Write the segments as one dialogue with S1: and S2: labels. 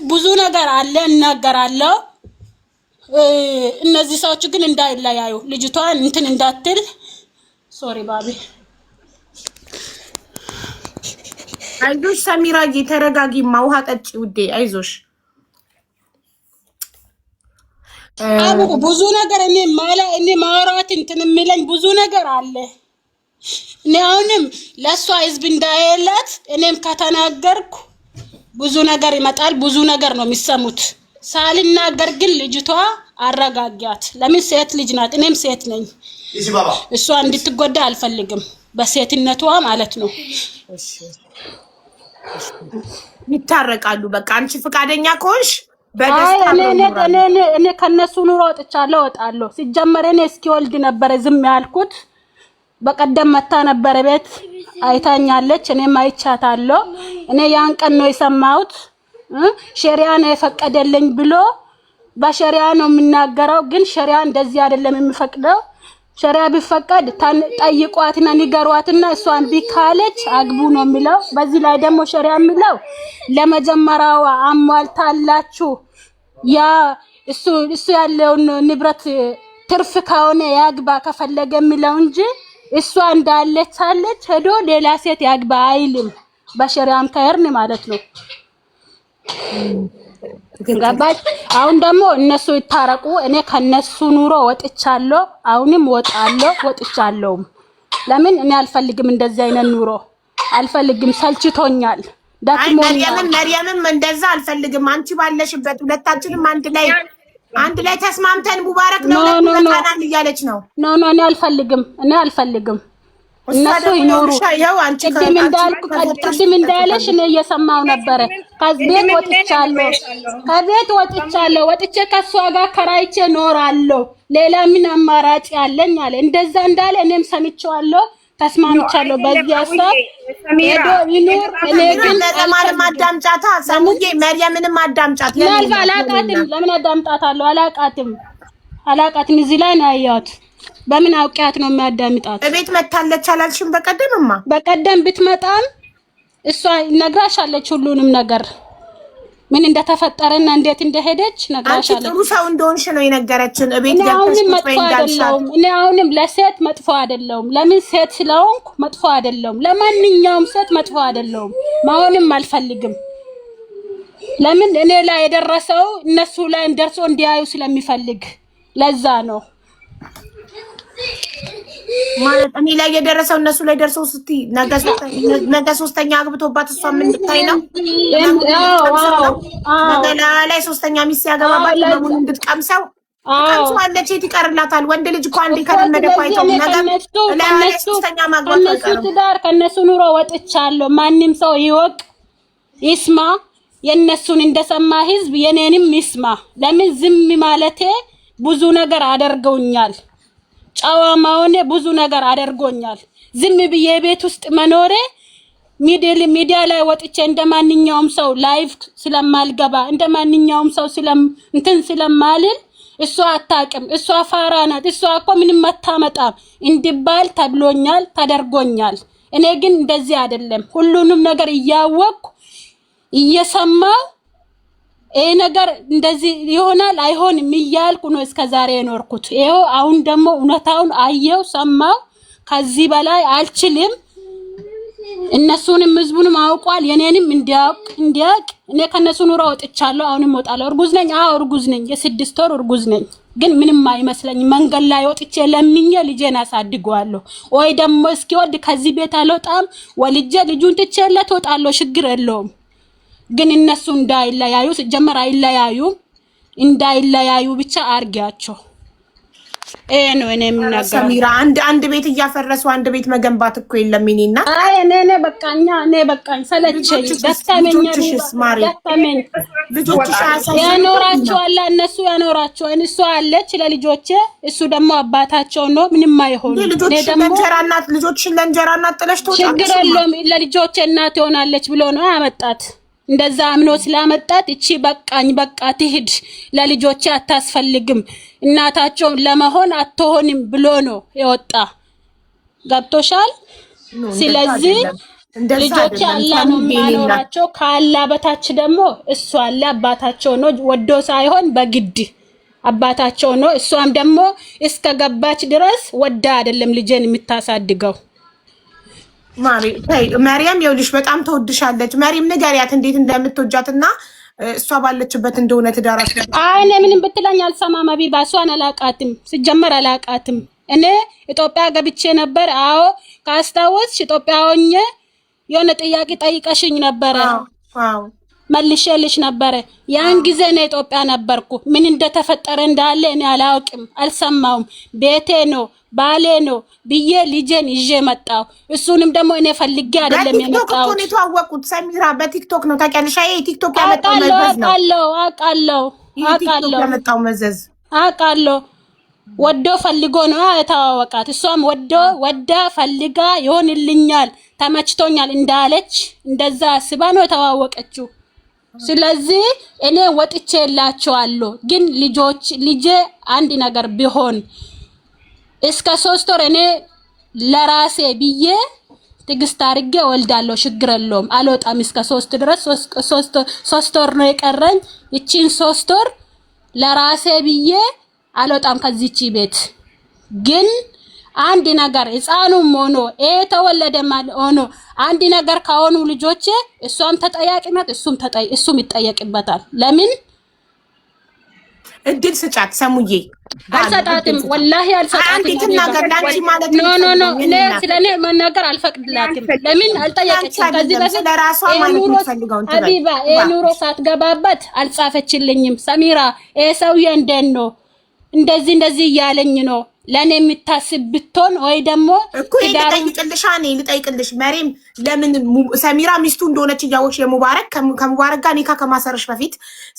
S1: ብዙ ነገር አለ እናገራለሁ። እነዚህ ሰዎች ግን እንዳይለያዩ ልጅቷን እንትን እንዳትል። ሶሪ ባቢ።
S2: አይዞሽ ሰሚራዬ ተረጋጊ። ውሃ ጠጪ ውዴ አይዞሽ።
S1: አቡ ብዙ ነገር እኔ ማውራት እንትን የሚለኝ ብዙ ነገር አለ። እኔ አሁንም ለሷ ህዝብ እንዳይላት እኔም ከተናገርኩ ብዙ ነገር ይመጣል። ብዙ ነገር ነው የሚሰሙት። ሳልናገር ግን ልጅቷ አረጋጋት። ለምን ሴት ልጅ ናት፣ እኔም ሴት ነኝ። እሷ እንድትጎዳ አልፈልግም በሴትነቷ ማለት ነው።
S2: ይታረቃሉ። በቃ አንቺ ፍቃደኛ ከሆንሽ
S1: በደስታ እኔ ከነሱ ኑሮ ወጥቻለሁ፣ እወጣለሁ። ሲጀመር እኔ እስኪወልድ ነበር ዝም ያልኩት። በቀደም መታ ነበር ቤት አይታኛለች፣ እኔም አይቻታለሁ። እኔ ያን ቀን ነው የሰማሁት። ሸሪዓ ነው የፈቀደልኝ ብሎ በሸሪዓ ነው የምናገረው። ግን ሸሪዓ እንደዚህ አይደለም የሚፈቅደው። ሸሪዓ ቢፈቀድ ጠይቋትና ንገሯትና እሷን ቢካለች አግቡ ነው የሚለው። በዚህ ላይ ደግሞ ሸሪዓ የሚለው ለመጀመሪያው አሟልታላችሁ ያ እሱ ያለውን ንብረት ትርፍ ከሆነ ያግባ ከፈለገ የሚለው እንጂ እሷ እንዳለች አለች ሄዶ ሌላ ሴት ያግባ አይልም። በሸሪዓም ከሄርን ማለት ነው። ገባች? አሁን ደግሞ እነሱ ይታረቁ። እኔ ከነሱ ኑሮ ወጥቻለሁ። አሁንም ወጥቻለሁ። ለምን እኔ አልፈልግም፣ እንደዚህ አይነት ኑሮ አልፈልግም። ሰልችቶኛል፣ ደክሞኛል።
S2: መርየምም እንደዛ አልፈልግም። አንቺ ባለሽበት ሁለታችንም አንድ ላይ ተስማምተን ሙባረክ ነው ለካናን እያለች ነው።
S1: ኖ እኔ አልፈልግም። እነሱ ይኖሩ። ቅድም እንዳለሽ እኔ እየሰማው ነበረ። ከቤት ወጥቻለሁ። ወጥቼ ከሷ ጋር ከራይቼ ኖራለሁ። ሌላ ምን አማራጭ ያለኝ አለ። እንደዛ እንዳለ እኔም ሰምቼዋለሁ፣ ተስማምቻለሁ። በዚህ ሀሳብ ሄዶ ይኖር። እኔ ግን
S2: ለማንም አዳምጫታ ሰሙዬ መርየምንም አዳምጫት።
S1: ለምን አዳምጣታለሁ? አላቃትም። እዚህ ላይ ነው ያያት። በምን አውቂያት ነው የሚያዳምጣት?
S2: እቤት መታለች አላልሽም?
S1: በቀደም ብትመጣም እሷ ነግራሻለች ሁሉንም ነገር ምን እንደተፈጠረና እንዴት እንደሄደች ነግራሻለች።
S2: ጥሩ ሰው እንደሆንሽ ነው የነገረችን። እቤት
S1: እኔ አሁንም ለሴት መጥፎ አይደለሁም። ለምን ሴት ስለሆንኩ መጥፎ አይደለሁም። ለማንኛውም ሴት መጥፎ አይደለሁም። መሆንም አልፈልግም። ለምን እኔ ላይ የደረሰው እነሱ ላይ እንደርሶ እንዲያዩ ስለሚፈልግ ለዛ ነው።
S2: ማለት እኔ ላይ የደረሰው እነሱ ላይ ደርሰው ስትይ ነገ ሶስተኛ አግብቶባት እሷ ምን እንድታይ ነው? ነገ ላይ ሶስተኛ ሚስት ያገባባት ለምን እንድትቀምሰው ቀምሷለች። የት ይቀርላታል? ወንድ ልጅ እኮ አንዴ ከለመደ ፋይተው ነገ ሶስተኛ ማግባት ነው።
S1: ትዳር ከነሱ ኑሮ ወጥቻለሁ። ማንም ሰው ይወቅ ይስማ። የነሱን እንደሰማ ህዝብ የኔንም ይስማ። ለምን ዝም ማለቴ ብዙ ነገር አደርገውኛል። ጫዋማውኔ ብዙ ነገር አደርጎኛል። ዝም ብዬ ቤት ውስጥ መኖሬ ሚዲያ ላይ ወጥቼ እንደማንኛውም ሰው ላይቭ ስለማልገባ እንደማንኛውም ሰው ስለማልል እሷ አታውቅም፣ እሷ ፋራ ናት፣ እሷ እኮ ምንም አታመጣም እንድባል ተብሎኛል፣ ተደርጎኛል። እኔ ግን እንደዚህ አይደለም። ሁሉንም ነገር እያወቅኩ እየሰማው ይሄ ነገር እንደዚህ ይሆናል አይሆንም እያልኩ ነው እስከዛሬ የኖርኩት። ይሄው አሁን ደግሞ እውነታውን አየው ሰማው። ከዚህ በላይ አልችልም። እነሱንም ህዝቡንም አውቋል። የኔንም እንዲያውቅ እኔ ከነሱ ኑሮ ወጥቻለሁ። አሁንም ወጣለሁ። እርጉዝ ነኝ። እርጉዝ ነኝ። የ6 ወር እርጉዝ ነኝ። ግን ምንም አይመስለኝ። መንገድ ላይ ወጥቼ ለምኜ ልጄን አሳድገዋለሁ። ወይ ደግሞ እስኪወድ ከዚህ ቤት አልወጣም። ወልጄ ልጁን ትቼለት ወጣለሁ። ችግር የለውም። ግን እነሱ እንዳይለያዩ ሲጀመር አይለያዩም። እንዳይለያዩ ብቻ አርጊያቸው። ነው እኔ የምናገረው።
S2: ሰሚራ አንድ ቤት እያፈረሱ አንድ ቤት መገንባት እኮ የለም። እኔና
S1: እኔ በቃኝ ሰለቸኝ። ደስተመኝ
S2: ልጆችሽ
S1: ያኖራቸዋል። እነሱ ያኖራቸዋል። እሱ አለች ለልጆቼ፣ እሱ ደግሞ አባታቸው ነው። ምንም አይሆኑ።
S2: ልጆችሽን ለእንጀራ እናት ጥለሽ ተወጣሽ።
S1: ችግር የለውም። ለልጆቼ እናት ትሆናለች ብሎ ነው ያመጣት። እንደዛ አምኖ ስላመጣት እቺ በቃኝ በቃ ትሂድ፣ ለልጆቼ አታስፈልግም፣ እናታቸው ለመሆን አትሆንም ብሎ ነው የወጣ። ገብቶሻል? ስለዚህ ልጆች አላህ ነው የሚያኖራቸው። ከአላህ በታች ደግሞ እሱ አለ አባታቸው ነው፣ ወዶ ሳይሆን በግድ አባታቸው ነው። እሷም ደግሞ እስከ ገባች ድረስ ወዳ አይደለም ልጄን የምታሳድገው።
S2: ማርያም ይኸውልሽ በጣም ተወድሻለች። ማርያም ንገሪያት እንዴት እንደምትወጃትና እሷ ባለችበት እንደሆነ ትዳራሽ።
S1: እኔ ምንም ብትለኝ አልሰማም። ሀቢባ እሷን አላቃትም፣ ሲጀመር አላቃትም። እኔ ኢትዮጵያ ገብቼ ነበር። አዎ ካስታወስሽ ኢትዮጵያ ሆኜ የሆነ ጥያቄ ጠይቀሽኝ ነበረ።
S2: አዎ
S1: መልሼልሽ ነበረ። ያን ጊዜ ነው ኢትዮጵያ ነበርኩ። ምን እንደተፈጠረ እንዳለ እኔ አላውቅም፣ አልሰማውም። ቤቴ ነው ባሌ ነው ብዬ ልጄን ይዤ መጣሁ። እሱንም ደግሞ እኔ ፈልጌ አይደለም የመጣሁት።
S2: በቲክቶክ ነው የተዋወቁት። ሰሚራ በቲክቶክ ነው ታውቂያለሽ? አይ ቲክቶክ ያመጣው መዘዝ ነው። አውቃለሁ ያመጣው መዘዝ
S1: አውቃለሁ። ወዶ ፈልጎ ነው የተዋወቃት። እሷም ወዳ ፈልጋ ይሆንልኛል ተመችቶኛል እንዳለች እንደዛ አስባ ነው የተዋወቀችው። ስለዚህ እኔ ወጥቼላቸዋለሁ። ግን ልጄ አንድ ነገር ቢሆን እስከ 3 ወር እኔ ለራሴ ብዬ ትግስት አድርጌ ወልዳለሁ። ችግር የለውም። አልወጣም እስከ 3 ድረስ 3 ወር ነው የቀረኝ። እቺን 3 ወር ለራሴ ብዬ አልወጣም ከዚህች ቤት። ግን አንድ ነገር ህፃኑም ሆኖ ተወለደ ማለት ሆኖ አንድ ነገር ካሆኑ ልጆቼ እሷም ተጠያቂነት እሱም ይጠየቅበታል። ለምን
S2: እድል ስጫት ሰሙዬ።
S1: አልሰጣትም፣ ወላሂ አልሰጣትም። ኖ እኔ ስለኔ መናገር አልፈቅድላትም። ለምን አልጠየቀችም? ከዚህ በፊት ሀቢባ ኑሮ ሳትገባበት አልጻፈችልኝም። ሰሚራ ሰውዬ እንደት ነው እንደዚህ እያለኝ ነው ለኔ የምታስብ ብትሆን ወይ ደግሞ
S2: እኮ ልጠይቅልሽ መሪም ለምን ሰሚራ ሚስቱ እንደሆነች እያወቅሽ የሙባረክ ከሙባረክ ጋር ኒካ ከማሰርሽ በፊት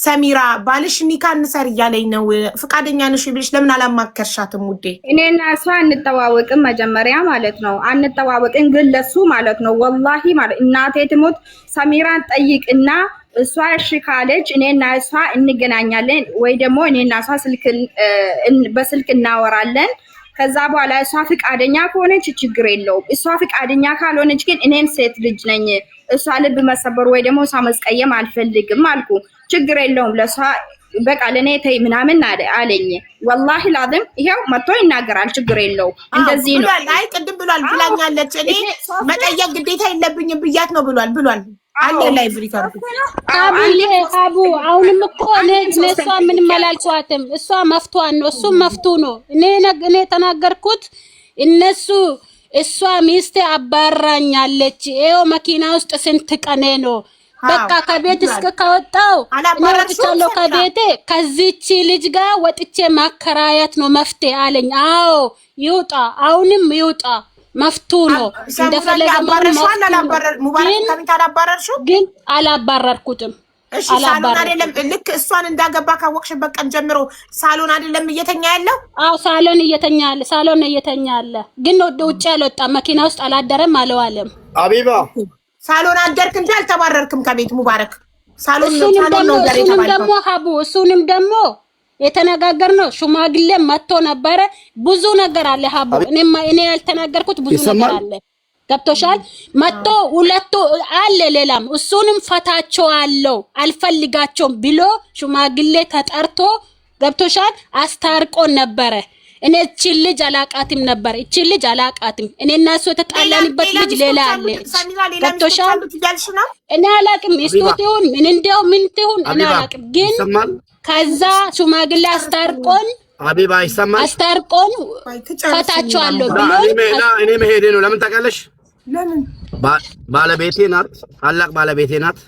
S2: ሰሚራ ባልሽ ኒካ እንሰር እያለኝ ነው ፍቃደኛ ነሽ ብለሽ ለምን አላማከርሻትም? ውዴ
S3: እኔና እሷ አንተዋወቅም መጀመሪያ ማለት ነው። አንተዋወቅም ግን ለሱ ማለት ነው ወላሂ ማለት እናቴ ትሞት ሰሚራን ጠይቅና እሷ እሺ ካለች እኔና እሷ እንገናኛለን ወይ ደግሞ እኔና እሷ በስልክ እናወራለን። ከዛ በኋላ እሷ ፍቃደኛ ከሆነች ችግር የለውም። እሷ ፍቃደኛ ካልሆነች ግን እኔም ሴት ልጅ ነኝ፣ እሷ ልብ መሰበር ወይ ደግሞ እሷ መስቀየም አልፈልግም አልኩ። ችግር የለውም ለሷ በቃ ለኔ ተይ ምናምን አለኝ። ወላሂ ላዝም ይሄው መጥቶ ይናገራል። ችግር የለውም እንደዚህ ነው።
S2: አይ ቅድም ብሏል ብላኛለች። እኔ መጠየቅ ግዴታ የለብኝም ብያት ነው ብሏል። አለ ላይ ብሪካርዱ
S1: አቡ አሁንም እኮ እሷ ምንም አላልኳትም። እሷ መፍቷን ነው እሱም መፍቱ ነው። እኔ ተናገርኩት እሷ ሚስቴ አባራኛለች። ይሄው መኪና ውስጥ ስንት ቀኔ ነው በቃ ከቤት እስከ ከወጣው ወጥቻለሁ ከቤቴ ከዚህች ልጅ ጋር ወጥቼ ማከራያት ነው መፍትሄ አለኝ። አዎ ይውጣ፣ አሁንም ይውጣ መፍቱ ነው። እንደፈለገ ግን አላባረርኩትም።
S2: እሺ ሳሎን አይደለም ልክ እሷን እንዳገባ ካወቅሽበት ቀን ጀምሮ ሳሎን አይደለም እየተኛ ያለው?
S1: አዎ ሳሎን እየተኛ ያለ ግን ውጭ አልወጣም። መኪና ውስጥ አላደረም አለዋለም።
S4: አቢባ
S2: ሳሎን አደርክ እንጂ አልተባረርክም ከቤት ሙባረክ።
S1: እሱንም ደግሞ የተነጋገርነው ሽማግሌ መጥቶ ነበረ። ብዙ ነገር አለ ሀቡ። እኔ ያልተናገርኩት ብዙ ነገር አለ። ገብቶሻል? መጥቶ ሁለቱ አለ ሌላም እሱንም ፈታቸዋለሁ አልፈልጋቸውም ብሎ ሽማግሌ ተጠርቶ ገብቶሻል? አስታርቆን ነበረ። እኔ እቺ ልጅ አላቃትም ነበር። እቺ ልጅ አላቃትም። እኔና እሱ የተጣላንበት ልጅ ሌላ አለ። ገብቶሻል? እኔ አላቅም እስቶቲውን ምን እንደው ምን ትሁን እኔ አላቅም። ግን ከዛ ሽማግሌ አስታርቆን
S4: አቢባ ይሰማል።
S1: አስታርቆን ፈታቸዋለሁ ብሎ
S4: እኔ መሄዴ ነው። ለምን ታውቃለሽ?
S2: ለምን
S4: ባለቤቴ ናት፣ ታላቅ ባለቤቴ ናት።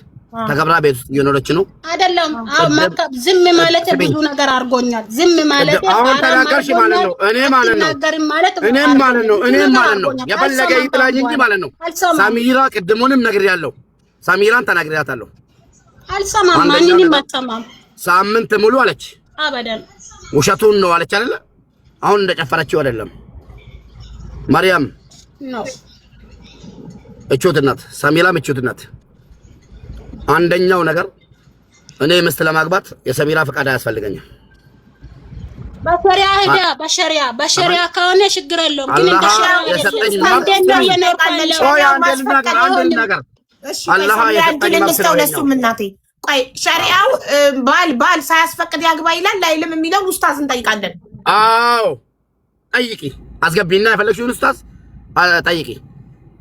S4: ተከብራ ቤት ውስጥ እየኖረች ነው
S1: አይደለም? አዎ መከብ ዝም ማለት ብዙ ነገር አድርጎኛል። ዝም ማለት
S4: አሁን ተናገርሽ ማለት ነው። እኔ ማለት ነው የፈለገ ይጥላኝ እንጂ ማለት ነው። ሳሚራ ቅድሙንም ነግሬያለሁ። ሳሚራን ተናግሬያታለሁ።
S1: አልሰማም። ማንንም አልሰማም።
S4: ሳምንት ሙሉ አለች።
S1: አበደን
S4: ውሸቱን ነው አለች አይደለ? አሁን እንደጨፈረችው አይደለም። ማርያም
S1: ነው
S4: እቾት ናት። ሳሚራም እቾት ናት። አንደኛው ነገር እኔ ምስት ለማግባት የሰሚራ ፍቃድ አያስፈልገኝም።
S1: በሸሪያ ሄዳ በሸሪያ ከሆነ ችግር የለውም። ግን እንደ ሸሪያ
S4: አላህ የሰጠኝ
S2: ለሱም እናቴ ቆይ ሸሪዓው ባል ሳያስፈቅድ ያግባ ይላል አይልም የሚለውን ኡስታዝ እንጠይቃለን።
S4: አዎ ጠይቂ፣ አስገቢና የፈለግሽውን ኡስታዝ ጠይቂ።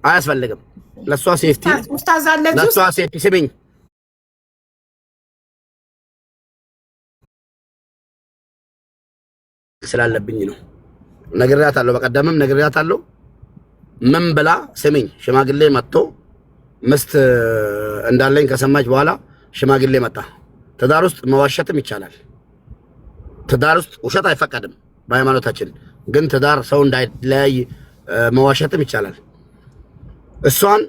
S4: አያስፈልግም ለሷ ሴፍቲ
S2: ኡስታዝ አለ
S4: ለሷ ሴፍቲ ስሚኝ ስላለብኝ ነው። ነግሬያታለሁ፣ በቀደምም ነግሬያታለሁ። ምን ብላ ስሚኝ፣ ሽማግሌ መጥቶ ምስት እንዳለኝ ከሰማች በኋላ ሽማግሌ መጣ። ትዳር ውስጥ መዋሸትም ይቻላል። ትዳር ውስጥ ውሸት አይፈቀድም በሃይማኖታችን፣ ግን ትዳር ሰው እንዳይለያይ መዋሸትም ይቻላል። እሷን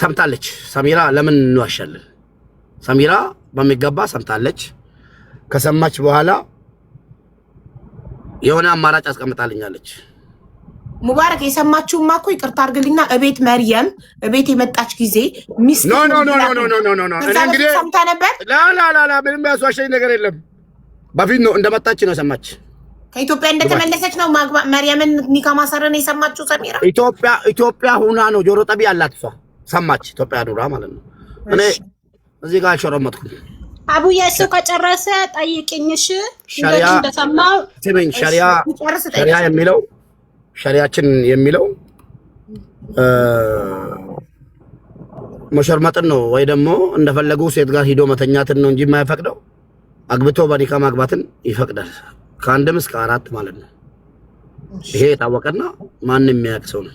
S4: ሰምታለች። ሰሚራ ለምን እንዋሻለን? ሰሚራ በሚገባ ሰምታለች። ከሰማች በኋላ የሆነ አማራጭ አስቀምጣልኛለች።
S2: ሙባረክ የሰማችሁማ እኮ ይቅርታ አድርግልኝና እቤት መርየም እቤት የመጣች ጊዜ ሚስት
S4: ኖ እኔ እንግዲህ
S2: ሰምታ ነበር።
S4: ላ ምንም ያስዋሸኝ ነገር የለም። በፊት ነው እንደመጣች ነው ሰማች።
S2: ከኢትዮጵያ እንደተመለሰች ነው መርየምን ኒካ ማሰረን የሰማችሁ ሰሚራ።
S4: ኢትዮጵያ ሁና ነው ጆሮ ጠቢ ያላት እሷ ሰማች። ኢትዮጵያ ኑራ ማለት ነው። እኔ እዚህ ጋር አልሾረመጥኩም።
S1: አቡዬ እሱ ከጨረሰ ጠይቅኝሽ እንደሰማ
S4: ስሚኝ። ሸሪያ የሚለው ሸሪያችን የሚለው መሸርመጥን ነው ወይ ደግሞ እንደፈለጉ ሴት ጋር ሂዶ መተኛትን ነው እንጂ የማይፈቅደው አግብቶ በኒካ ማግባትን ይፈቅዳል። ከአንድም እስከ 4 ማለት ነው። ይሄ የታወቀና ማንም የሚያውቅ ሰው ነው።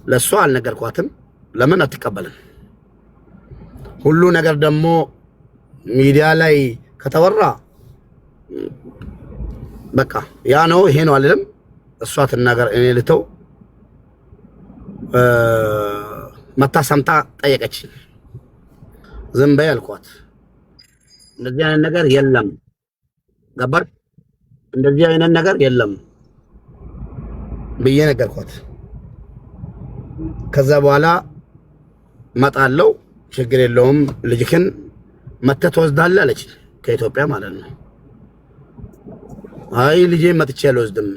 S4: ለሷ አልነገርኳትም። ለምን አትቀበልም? ሁሉ ነገር ደግሞ ሚዲያ ላይ ከተወራ በቃ ያ ነው ይሄ ነው አልልም። እሷ ትናገር፣ እኔ ልተው። መታ ሰምታ ጠየቀችኝ። ዝም በይ አልኳት። እንደዚህ አይነት ነገር የለም ገባር፣ እንደዚህ አይነት ነገር የለም ብዬ ነገርኳት። ከዛ በኋላ መጣለው ችግር የለውም ልጅክን መተህ ትወስዳለህ አለች። ከኢትዮጵያ ማለት ነው። አይ ልጄ መጥቼ አልወስድም፣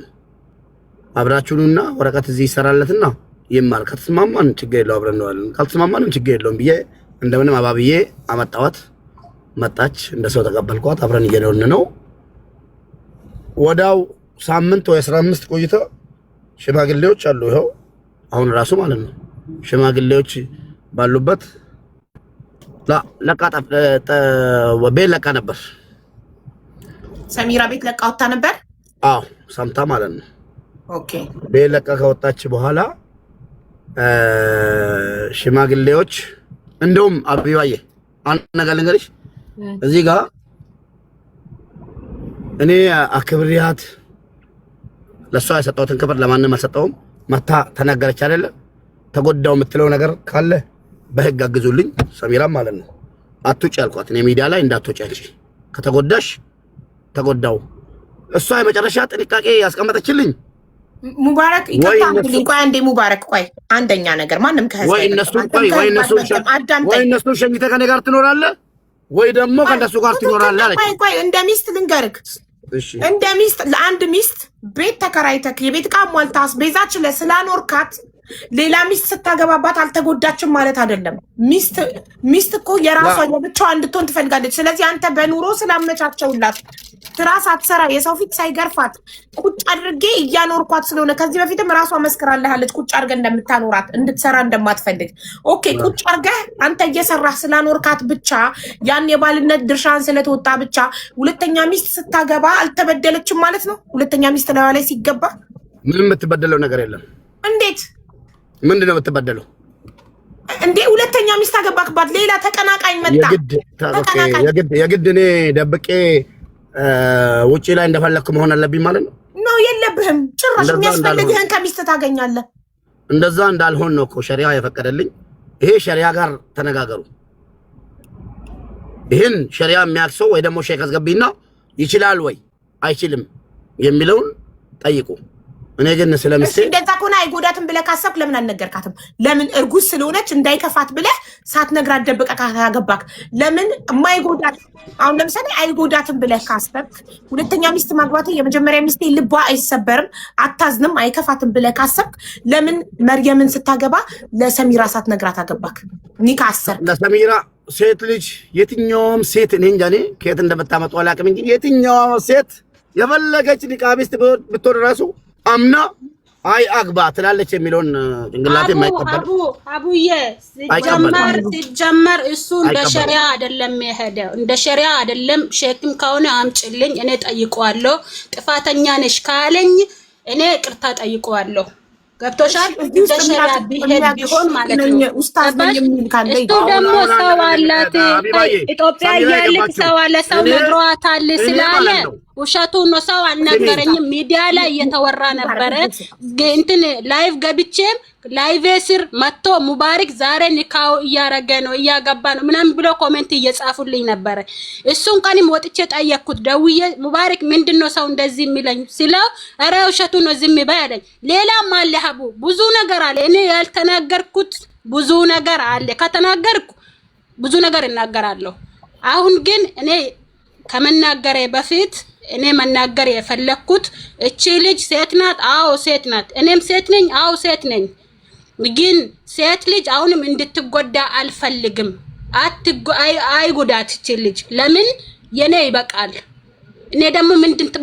S4: አብራችሁኑና ወረቀት እዚህ ይሰራለትና ይማር፣ ከተስማማን ችግር የለውም አብረን እንዋለን፣ ካልተስማማንም ችግር የለውም ብዬ እንደምንም አባብዬ አመጣኋት። መጣች፣ እንደሰው ተቀበልኳት። አብረን እየኖርን ነው። ወዳው ሳምንት ወይ 15 ቆይታ ሽማግሌዎች አሉ። ይኸው አሁን ራሱ ማለት ነው ሽማግሌዎች ባሉበት ቤት ለቃ ነበር።
S2: ሰሚራ ቤት ለቃ ወጣ ነበር።
S4: አዎ ሰምታ ማለት ነው።
S2: ኦኬ
S4: ቤት ለቃ ከወጣች በኋላ ሽማግሌዎች እንደውም አብዩዬ አንድ ነገር ልንገርሽ፣ እዚህ ጋር እኔ አክብሪያት ለሷ የሰጠሁትን ክብር ለማንም አልሰጠውም። መታ ተናገረች አይደለ? ተጎዳው የምትለው ነገር ካለ በህግ አግዙልኝ። ሰሚራ ማለት ነው አትውጪ አልኳት። እኔ ሚዲያ ላይ እንዳትወጪ አንቺ ከተጎዳሽ ተጎዳው። እሷ የመጨረሻ ጥንቃቄ ያስቀመጠችልኝ
S2: ሙባረክ ይከታተልኝ። ቆይ አንዴ ሙባረክ፣ ቆይ አንደኛ ነገር ማንም ከህዝብ
S4: ወይ እነሱ ሸኝተህ ከእኔ ጋር ትኖራለህ ወይ ደግሞ ከእነሱ ጋር ትኖራለህ አለች።
S2: ቆይ እንደ ሚስት ልንገርክ፣ እንደ ሚስት ለአንድ ሚስት ቤት ተከራይተክ የቤት ዕቃ ሟልታስ ቤዛች ስላኖርካት ሌላ ሚስት ስታገባባት አልተጎዳችም ማለት አይደለም። ሚስት እኮ የራሷ የብቻዋ እንድትሆን ትፈልጋለች። ስለዚህ አንተ በኑሮ ስላመቻቸውላት ስራ ሳትሰራ የሰው ፊት ሳይገርፋት ቁጭ አድርጌ እያኖርኳት ስለሆነ ከዚህ በፊትም ራሷ መስክራለች ቁጭ አድርገህ እንደምታኖራት እንድትሰራ እንደማትፈልግ። ኦኬ ቁጭ አድርገህ አንተ እየሰራህ ስላኖርካት ብቻ ያን የባልነት ድርሻን ስለተወጣ ብቻ ሁለተኛ ሚስት ስታገባ አልተበደለችም ማለት ነው። ሁለተኛ ሚስት ላይ ሲገባ
S4: ምንም የምትበደለው ነገር የለም።
S2: እንዴት?
S4: ምንድነው የምትበደለው
S2: እንዴ? ሁለተኛ ሚስት አገባክባት፣ ሌላ ተቀናቃኝ መጣ።
S4: የግድ እኔ ደብቄ ውጪ ላይ እንደፈለኩ መሆን አለብኝ ማለት ነው?
S2: ነው የለብህም። ጭራሽ የሚያስፈልግህን ከሚስት ታገኛለህ።
S4: እንደዛ እንዳልሆን ነው እኮ ሸሪዓ የፈቀደልኝ። ይሄ ሸሪዓ ጋር ተነጋገሩ። ይሄን ሸሪዓ የሚያክሰው ወይ ደግሞ ሼክ አስገቢና ይችላል ወይ አይችልም የሚለውን ጠይቁ። እኔ ግን ስለምስቴ
S2: እንደዛ ከሆነ አይጎዳትም ብለህ ካሰብክ ለምን አልነገርካትም? ለምን እርጉዝ ስለሆነች እንዳይከፋት ብለህ ሳትነግራት ደብቀህ ካገባክ ለምን የማይጎዳት አሁን ለምሳሌ አይጎዳትም ብለህ ካሰብክ ሁለተኛ ሚስት ማግባት የመጀመሪያ ሚስቴ ልቧ አይሰበርም አታዝንም አይከፋትም ብለህ ካሰብክ ለምን መርየምን ስታገባ ለሰሚራ ሳትነግራት አገባክ? ኒካ አሰርክ
S4: ለሰሚራ ሴት ልጅ የትኛውም ሴት እኔ እንጃ እኔ ከየት እንደምታመጣው አላውቅም እንጂ የትኛውም ሴት የፈለገች ኒቃቢስት ብትወድ ራሱ አምና አይ አግባ ትላለች የሚለውን ጭንቅላቴ የማይቀበል
S1: አቡዬ ሲጀመር እሱ እንደ ሸሪያ አይደለም የሄደው እንደ ሸሪያ አይደለም። ሼክም ከሆነ አምጪልኝ እኔ ጠይቀዋለሁ። ጥፋተኛ ነሽ ካለኝ እኔ ቅርታ ጠይቀዋለሁ። ገብቶሻል? እንደ ሸሪያ ቢሆን ማለት ነው። እሱ ደግሞ ሰው አላት ኢትዮጵያ ያለች ሰው አለ ሰው ነግሯታል ስላለ ውሸቱን ነው። ሰው አልነገረኝም። ሚዲያ ላይ እየተወራ ነበረ። እንትን ላይቭ ገብቼም ላይቭ ስር መጥቶ ሙባረክ ዛሬ ኒካው እያረገ ነው እያገባ ነው ምናምን ብሎ ኮሜንት እየጻፉልኝ ነበረ። እሱን ቀንም ወጥቼ ጠየቅኩት ደውዬ ሙባረክ ምንድነው ሰው እንደዚህ የሚለኝ ስለው ኧረ ውሸቱን ነው ዝም በይ አለኝ። ሌላም አለ ሀቡ ብዙ ነገር አለ እኔ ያልተናገርኩት ብዙ ነገር አለ። ከተናገርኩ ብዙ ነገር እናገራለሁ። አሁን ግን እኔ ከመናገሬ በፊት እኔ መናገር የፈለኩት እቺ ልጅ ሴት ናት። አዎ ሴት ናት። እኔም ሴት ነኝ። አዎ ሴት ነኝ። ግን ሴት ልጅ አሁንም እንድትጎዳ አልፈልግም። አይጎዳት እቺ ልጅ ለምን የኔ ይበቃል። እኔ ደግሞ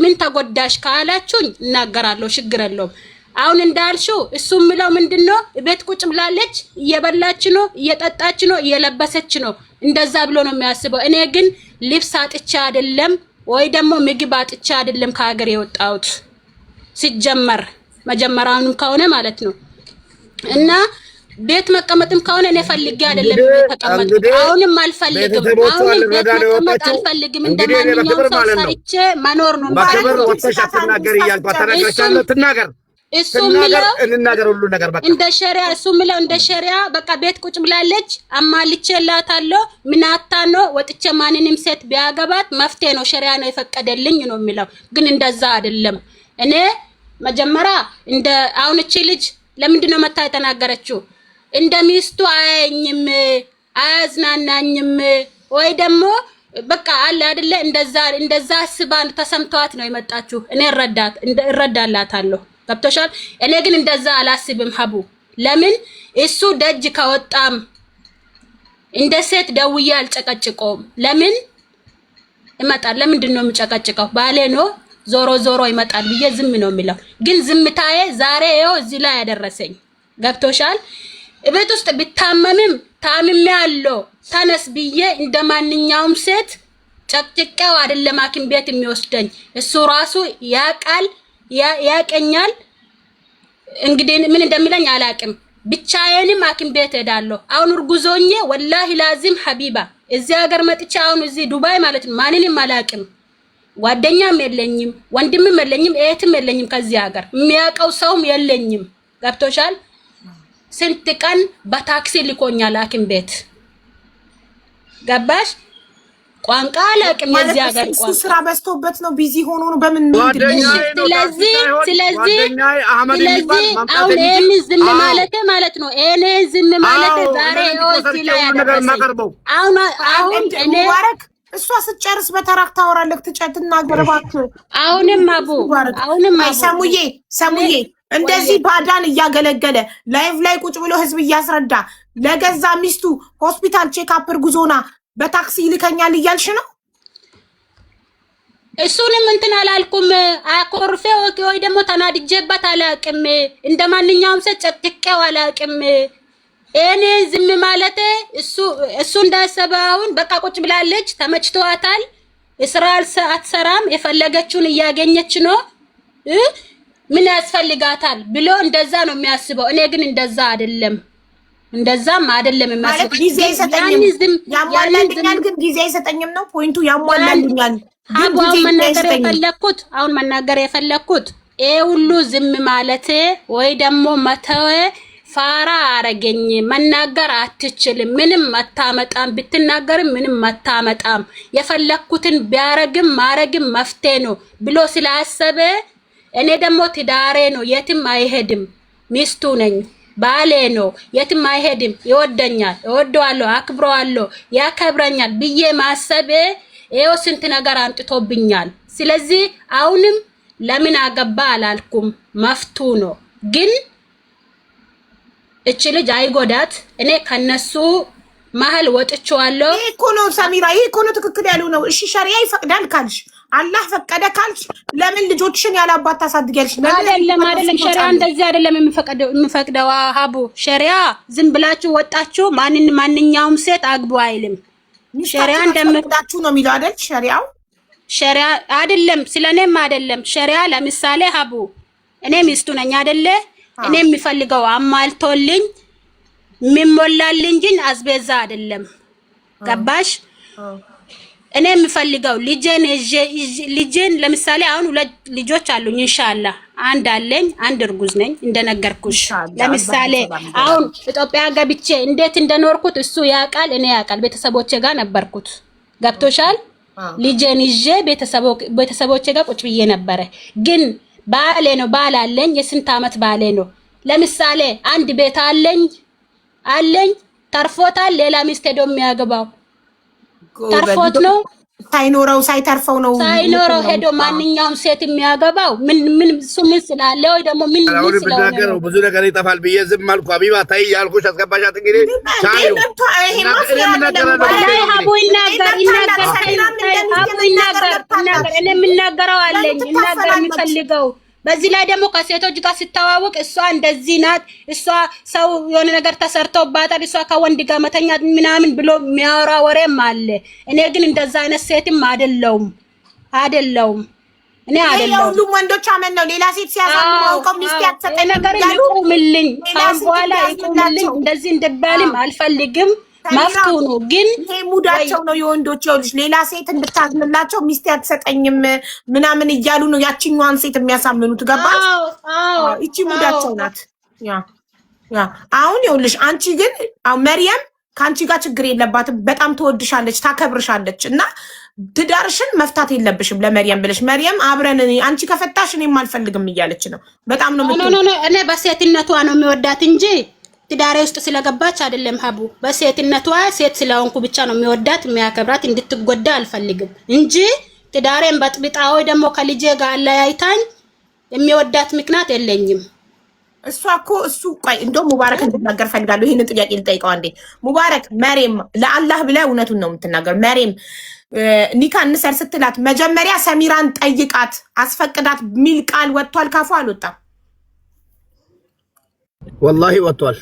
S1: ምን ተጎዳሽ ካላችሁኝ እናገራለሁ። ችግር የለውም። አሁን እንዳልሽው እሱ ምለው ምንድነው ቤት ቁጭ ብላለች፣ እየበላች ነው፣ እየጠጣች ነው፣ እየለበሰች ነው። እንደዛ ብሎ ነው የሚያስበው። እኔ ግን ልብስ አጥቼ አይደለም ወይ ደግሞ ምግብ አጥቼ አይደለም ከሀገር የወጣሁት ሲጀመር መጀመሪያውንም ከሆነ ማለት ነው። እና ቤት መቀመጥም ከሆነ እኔ ፈልጌ አይደለም ተቀመጥኩ። አሁንም አልፈልግም። አሁንም ቤት መቀመጥ አልፈልግም። እንደማንኛውም ሰው ሰርቼ መኖር ነው
S4: ባከበር ወጥተሽ አትናገር እያልኳት ተናገርሻለሁ። ትናገር
S2: እሱ
S4: ምለው እንናገር ሁሉ ነገር በቃ
S2: እንደ ሸሪያ እሱ ምለው እንደ ሸሪያ በቃ ቤት ቁጭ ብላለች። አማልቼላታለሁ ምናታ ነው ወጥቼ ማንንም ሴት ቢያገባት መፍትሄ ነው ሸሪያ ነው የፈቀደልኝ ነው የሚለው። ግን እንደዛ አይደለም። እኔ መጀመሪያ እንደ አሁን እቺ ልጅ ለምንድን ነው መታ የተናገረችው? እንደ ሚስቱ አያኝም አያዝናናኝም ወይ ደግሞ በቃ አለ አይደለ እንደዛ አስባን ተሰምቷት ነው የመጣችው። እኔ እረዳላታለሁ። ገብቶሻል? እኔ ግን እንደዛ አላስብም ሀቡ። ለምን እሱ ደጅ ከወጣም እንደ ሴት ደውዬ አልጨቀጭቀውም። ለምን ይመጣል? ለምንድን ነው የምጨቀጭቀው? ባሌ ነው ዞሮ ዞሮ ይመጣል ብዬ ዝም ነው የሚለው። ግን ዝምታዬ ዛሬ ይኸው እዚህ ላይ ያደረሰኝ። ገብቶሻል? ቤት ውስጥ ቢታመምም ታምሜ ያለው ተነስ ብዬ እንደማንኛውም ሴት ጨቅጭቀው አይደለም ሐኪም ቤት የሚወስደኝ። እሱ ራሱ ያቃል ያቀኛል። እንግዲህ ምን እንደሚለኝ አላቅም። ብቻዬንም ሐኪም ቤት ሄዳለሁ። አሁን እርጉዞኜ ወላሂ ላዚም ሀቢባ እዚህ ሀገር መጥቼ አሁን እዚህ ዱባይ ማለት ነው ማንንም አላቅም። ጓደኛም የለኝም፣ ወንድምም የለኝም፣ እህትም የለኝም። ከዚህ ሀገር የሚያውቀው ሰውም የለኝም። ገብቶሻል? ስንት ቀን በታክሲ ልኮኛል ሐኪም ቤት ገባሽ? ቋንቋ አላውቅም። የዚህ ሀገር ቋንቋ ስራ በዝቶበት ነው ቢዚ ሆኖ ነው በምን
S1: ስለዚህ አሁን ይሄን ዝም ማለት ነው ይሄን ዝም ማለት ዛሬ እዚህ ላይ ያደረሰኝ አሁን እኔ
S2: እሷ ስትጨርስ በተራክ ታወራለህ ትጨትና ገርባክ
S1: አሁንም
S2: ሰሙዬ እንደዚህ ባዳን እያገለገለ ላይቭ ላይ ቁጭ ብሎ ህዝብ እያስረዳ ለገዛ ሚስቱ ሆስፒታል ቼክአፕ እርጉዞና በታክሲ ይልከኛል እያልሽ ነው?
S1: እሱንም እንትን አላልኩም። አኮርፌ ወይ ደግሞ ተናድጄበት አላቅም። እንደማንኛውም ሰው ጨቅቄው አላቅም። እኔ ዝም ማለት እሱ እንዳሰበውን በቃ ቁጭ ብላለች፣ ተመችቷታል፣ ስራ አትሰራም፣ የፈለገችውን እያገኘች ነው፣ ምን ያስፈልጋታል ብሎ እንደዛ ነው የሚያስበው። እኔ ግን እንደዛ አይደለም። እንደዛም አይደለም ማለት
S2: ጊዜ አይሰጠኝም። ያሟላልኛል ግን ጊዜ አይሰጠኝም ነው ፖይንቱ። ያሟላልኛል
S1: አሁን መናገር የፈለኩት ይሄ ሁሉ ዝም ማለት ወይ ደግሞ መተው ፋራ አረገኝ። መናገር አትችልም፣ ምንም አታመጣም፣ ብትናገርም ምንም አታመጣም፣ የፈለኩትን ቢያረግም ማረግም መፍትሄ ነው ብሎ ስላሰበ እኔ ደግሞ ትዳሬ ነው የትም አይሄድም። ሚስቱ ነኝ፣ ባሌ ነው የትም አይሄድም። ይወደኛል፣ እወደዋለሁ፣ አክብረዋለሁ፣ ያከብረኛል ብዬ ማሰቤ ይኸው ስንት ነገር አንጥቶብኛል። ስለዚህ አሁንም ለምን አገባ አላልኩም፣ መፍቱ ነው። ግን እቺ ልጅ አይጎዳት። እኔ ከነሱ መሀል ወጥቼዋለሁ።
S2: ይሄ እኮ ነው ሰሚራ፣ ይሄ እኮ ነው ትክክል ያለው ነው። እሺ ሸሪያ ይፈቅዳል ካልሽ፣ አላህ ፈቀደ ካልሽ፣ ለምን ልጆችሽን ያለ አባት ታሳድጊያለሽ?
S1: አይደለም ሸሪያ እንደዚህ አይደለም የሚፈቅደው ሀቡ። ሸሪያ ዝም ብላችሁ ወጣችሁ ማንኛውም ሴት አግቡ አይልም። ሸሪያ እንደምታችሁ
S2: ነው የሚለው አይደል? ሸሪያው
S1: ሸሪያ አይደለም፣ ስለኔም አይደለም። ሸሪያ ለምሳሌ ሀቡ እኔ ሚስቱ ነኝ አይደለ? እኔ የሚፈልገው አማልቶልኝ የሚሞላልኝ እንጂ አዝቤዛ አይደለም። ገባሽ? እኔ የሚፈልገው ልጄን ለምሳሌ አሁን 2 ልጆች አሉኝ ኢንሻአላህ። አንድ አለኝ፣ አንድ እርጉዝ ነኝ እንደነገርኩሽ። ለምሳሌ አሁን ኢትዮጵያ ገብቼ እንዴት እንደኖርኩት እሱ ያውቃል፣ እኔ ያውቃል። ቤተሰቦቼ ጋር ነበርኩት። ገብቶሻል? ልጄን ይዤ ቤተሰቦቼ ጋር ቁጭ ብዬ ነበረ። ግን ባሌ ነው፣ ባል አለኝ። የስንት ዓመት ባሌ ነው። ለምሳሌ አንድ ቤት አለኝ ተርፎታል። ሌላ ሚስት ሄዶ የሚያገባው ተርፎት ነው
S2: ሳይተርፈው ነው
S1: ሳይኖረው ሄዶ ማንኛውም ሴት የሚያገባው ምን ስላለ ወይ ደግሞ ምን
S4: ስላለ ብዙ ነገር ይጠፋል ብዬ ዝም አልኩ። ሀቢባ ታይ ያልኩሽ አስገባሻት። እንግዲህ ሻዩ
S1: ሀቡ ይናገር እኔ የምናገረው አለኝ ይናገር የሚፈልገው። በዚህ ላይ ደግሞ ከሴቶች ጋር ሲተዋወቅ እሷ እንደዚህ ናት፣ እሷ ሰው የሆነ ነገር ተሰርቶባታል፣ እሷ ከወንድ ጋር መተኛት ምናምን ብሎ የሚያወራ ወሬም አለ። እኔ ግን እንደዛ አይነት ሴትም አይደለሁም። እኔ አይደለሁም።
S2: ሁሉም ወንዶች አመን ነው። ሌላ ሴት ሲያሳምነው ኮሚኒስት ያተጠነ
S1: ነገር ይቆምልኝ፣ ካሁን በኋላ ይቆምልኝ። እንደዚህ እንደባልም አልፈልግም። መፍቱ ነው። ግን
S2: ይሄ ሙዳቸው ነው የወንዶች። ይኸውልሽ ሌላ ሴት እንድታዝምላቸው ሚስት ያትሰጠኝም ምናምን እያሉ ነው ያቺኛዋን ሴት የሚያሳምኑት። ገባሽ? እቺ ሙዳቸው ናት። ያ አሁን ይኸውልሽ አንቺ ግን መርየም ከአንቺ ጋር ችግር የለባትም። በጣም ትወድሻለች፣ ታከብርሻለች እና ትዳርሽን መፍታት የለብሽም ለመርየም ብለሽ። መርየም አብረን አንቺ ከፈታሽ እኔም አልፈልግም እያለች ነው። በጣም ነው
S1: እኔ በሴትነቷ ነው የሚወዳት እንጂ ትዳሬ ውስጥ ስለገባች አይደለም ሀቡ። በሴትነቷ ሴት ስለሆንኩ ብቻ ነው የሚወዳት የሚያከብራት። እንድትጎዳ አልፈልግም እንጂ ትዳሬን በጥብጣ ወይ ደግሞ ከልጄ ጋር አለያይታኝ የሚወዳት ምክንያት የለኝም።
S2: እሷ እኮ ቆይ እንደውም ሙባረክ እንድናገር ፈልጋለሁ። ይሄንን ጥያቄ ልጠይቀው አንዴ። ሙባረክ መሬም ለአላህ ብለህ እውነቱን ነው የምትናገር። መሬም ኒካ እንሰር ስትላት መጀመሪያ ሰሚራን ጠይቃት አስፈቅዳት ሚል ቃል ወጥቷል ካፉ አልወጣም?
S4: ወላሂ ወጥቷል።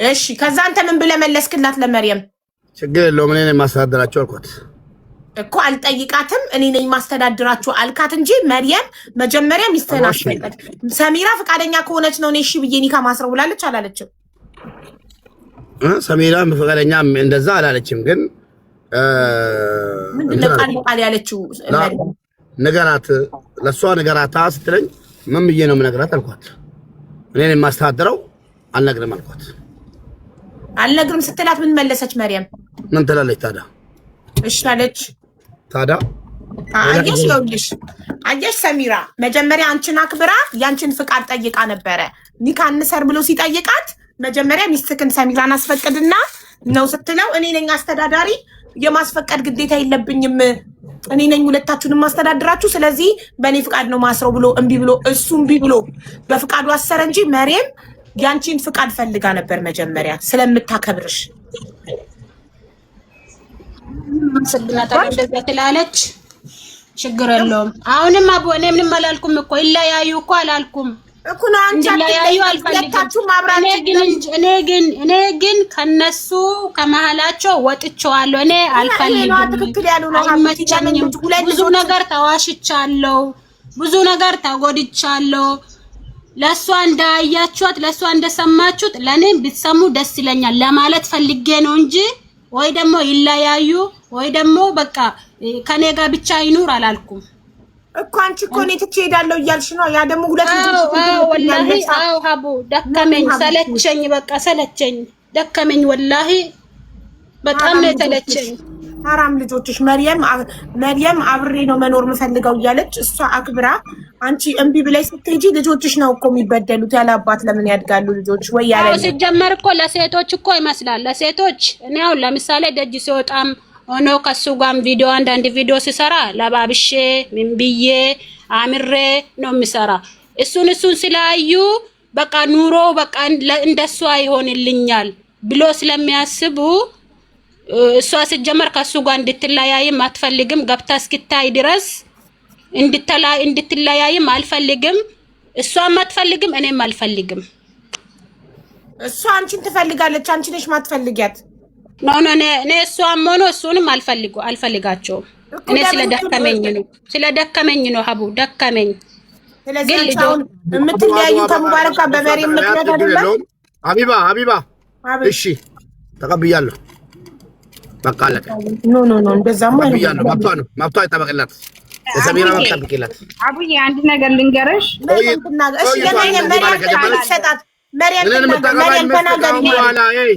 S2: እሺ ከዛ አንተ ምን ብለህ መለስክላት ለመርየም?
S4: ችግር የለውም እኔ ነኝ ማስተዳድራችሁ አልኳት
S2: እኮ። አልጠይቃትም እኔ ነኝ ማስተዳድራችሁ አልካት እንጂ መርየም መጀመሪያ ሚስትህን አስፈቅድ። ሰሚራ ፈቃደኛ ከሆነች ነው እኔ እሺ ብዬ ኒካ ማስረው ብላለች አላለችም?
S4: ሰሚራ ፈቃደኛ እንደዛ አላለችም። ግን
S2: ምንድነው ቃል ያለችው?
S4: ነገራት ለሷ ነገራታ ስትለኝ ምን ብዬ ነው የምነግራት አልኳት። እኔ ነኝ ማስተዳድረው አልነግርም አልኳት።
S2: አልነግርም ስትላት ምን መለሰች መርየም?
S4: ምን ትላለች ታዲያ?
S2: እሺ አለች
S4: ታዲያ።
S2: አየሽ ይኸውልሽ፣ አየሽ ሰሚራ መጀመሪያ አንቺን አክብራ ያንቺን ፍቃድ ጠይቃ ነበረ። ኒካ እንሰር ብሎ ሲጠይቃት መጀመሪያ ሚስትክን ሰሚራን አስፈቅድና ነው ስትለው እኔ ነኝ አስተዳዳሪ የማስፈቀድ ግዴታ የለብኝም እኔ ነኝ ሁለታችሁንም ማስተዳድራችሁ፣ ስለዚህ በእኔ ፍቃድ ነው ማስረው ብሎ እምቢ ብሎ እሱ እምቢ ብሎ በፍቃዱ አሰረ እንጂ መርየም ያንቺን ፍቃድ ፈልጋ ነበር መጀመሪያ ስለምታከብርሽ።
S1: ሰግናታ እንደዛ ትላለች። ችግር የለውም። አሁንም አቦ እኔ ምንም አላልኩም እኮ ይለያዩ እኮ አላልኩም
S2: እኮ ነው አንቺ
S1: ይለያዩ አልፈልግም። እኔ ግን ከነሱ ከመሃላቸው ወጥቼዋለሁ። እኔ አልፈልግም።
S2: ትክክል ያሉ ነው።
S1: ብዙ ነገር ተዋሽቻለሁ፣ ብዙ ነገር ተጎድቻለሁ። ለሷ እንዳያችሁት ለሷ እንደሰማችሁት ለኔም ብትሰሙ ደስ ይለኛል ለማለት ፈልጌ ነው እንጂ ወይ ደግሞ ይለያዩ ወይ ደግሞ በቃ ከኔ ጋር ብቻ ይኑር አላልኩም
S2: እኮ። አንቺ እኮ እኔ ትቼ እሄዳለሁ እያልሽ ነው። ያ ደግሞ ሁለት
S1: ወላሂ ሀቡ ደከመኝ፣ ሰለቸኝ፣ በቃ ሰለቸኝ፣ ደከመኝ። ወላሂ በጣም ነው የተለቸኝ።
S2: ሐራም ልጆችሽ መርየም አብሬ ነው መኖር የምፈልገው እያለች እሷ አክብራ አንቺ እምቢ ብለሽ ስትሄጂ ልጆችሽ ነው እኮ የሚበደሉት። ያለ አባት ለምን ያድጋሉ ልጆች? ወይ ያለ
S1: ሲጀመር እኮ ለሴቶች እኮ ይመስላል። ለሴቶች እኔ አሁን ለምሳሌ ደጅ ሲወጣም ሆኖ ከሱ ጋርም ቪዲዮ አንዳንድ ቪዲዮ ሲሰራ ለባብሼ ምን ብዬ አምሬ ነው የሚሰራ። እሱን ስላዩ በቃ ኑሮ በቃ እንደሷ ይሆንልኛል ብሎ ስለሚያስቡ እሷ ሲጀመር ከሱ ጋር እንድትለያይም አትፈልግም። ገብታ እስክታይ ድረስ እንድትለያይም አልፈልግም። እሷም አትፈልግም፣ እኔም አልፈልግም።
S2: እሷ አንቺን ትፈልጋለች፣ አንቺ ነሽ ማትፈልጊያት።
S1: ኖ እኔ እሷም ሆኖ እሱንም አልፈልጋቸውም። እኔ ስለደከመኝ ነው ሀቡ ደከመኝ።
S2: ስለዚህ አሁን የምትለያዩ ከሙባረክ ጋር በመሬም ምክንያት አይደለም።
S4: ሀቢባ እሺ ተቀብያለሁ። በቃ አለቀ።
S2: ኖ እንደዛማ
S4: ተቀብያለሁ። መብቷ ይጠበቅላት። የሰሚራ መብት ጠብቂላት።
S3: አቡዬ አንድ ነገር ልንገርሽ።
S2: እሺ መሪያም ተናገሪ።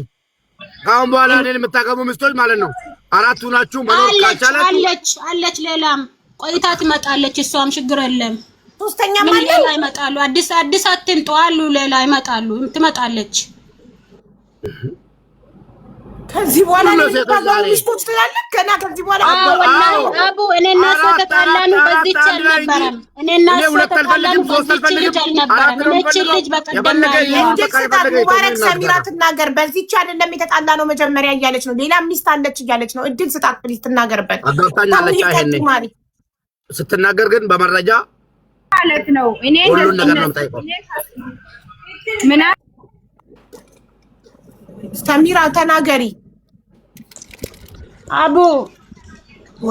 S4: አሁን በኋላ እኔን የምታገቡ ምስቶች ማለት ነው አራቱ ናችሁ። መኖር ካልቻላችሁ
S1: አለች ሌላም ቆይታ ትመጣለች። እሷም ችግር የለም።
S2: ሶስተኛ
S1: ማለት ሌላ ይመጣሉ። አዲስ አትንጡ አሉ። ሌላ ይመጣሉ። ትመጣለች።
S2: ከዚህ በኋላ ሚስቶች ትላለች ገና ከዚህ በኋላ
S1: አቡ እኔና እሷ ተጣላን። በዚህች አልነበረም። እኔና እሷ ተጣላን። በዚህች ልጅ አልነበረም። እቺ ልጅ በቀደም
S2: ሙባረክ ሰሚራ ትናገር። በዚህች አይደለም የተጣላ ነው መጀመሪያ እያለች ነው። ሌላ ሚስት አለች እያለች ነው። እድል ስጣት ፕሊዝ ትናገርበት።
S4: አጋብታኛለች። አይሄን ስትናገር ግን በመረጃ
S3: ማለት ነው። እኔ
S4: ሁሉን ነገር ነው የምጠይቀው።
S3: ምን
S2: ሰሚራ ተናገሪ።
S1: አቡ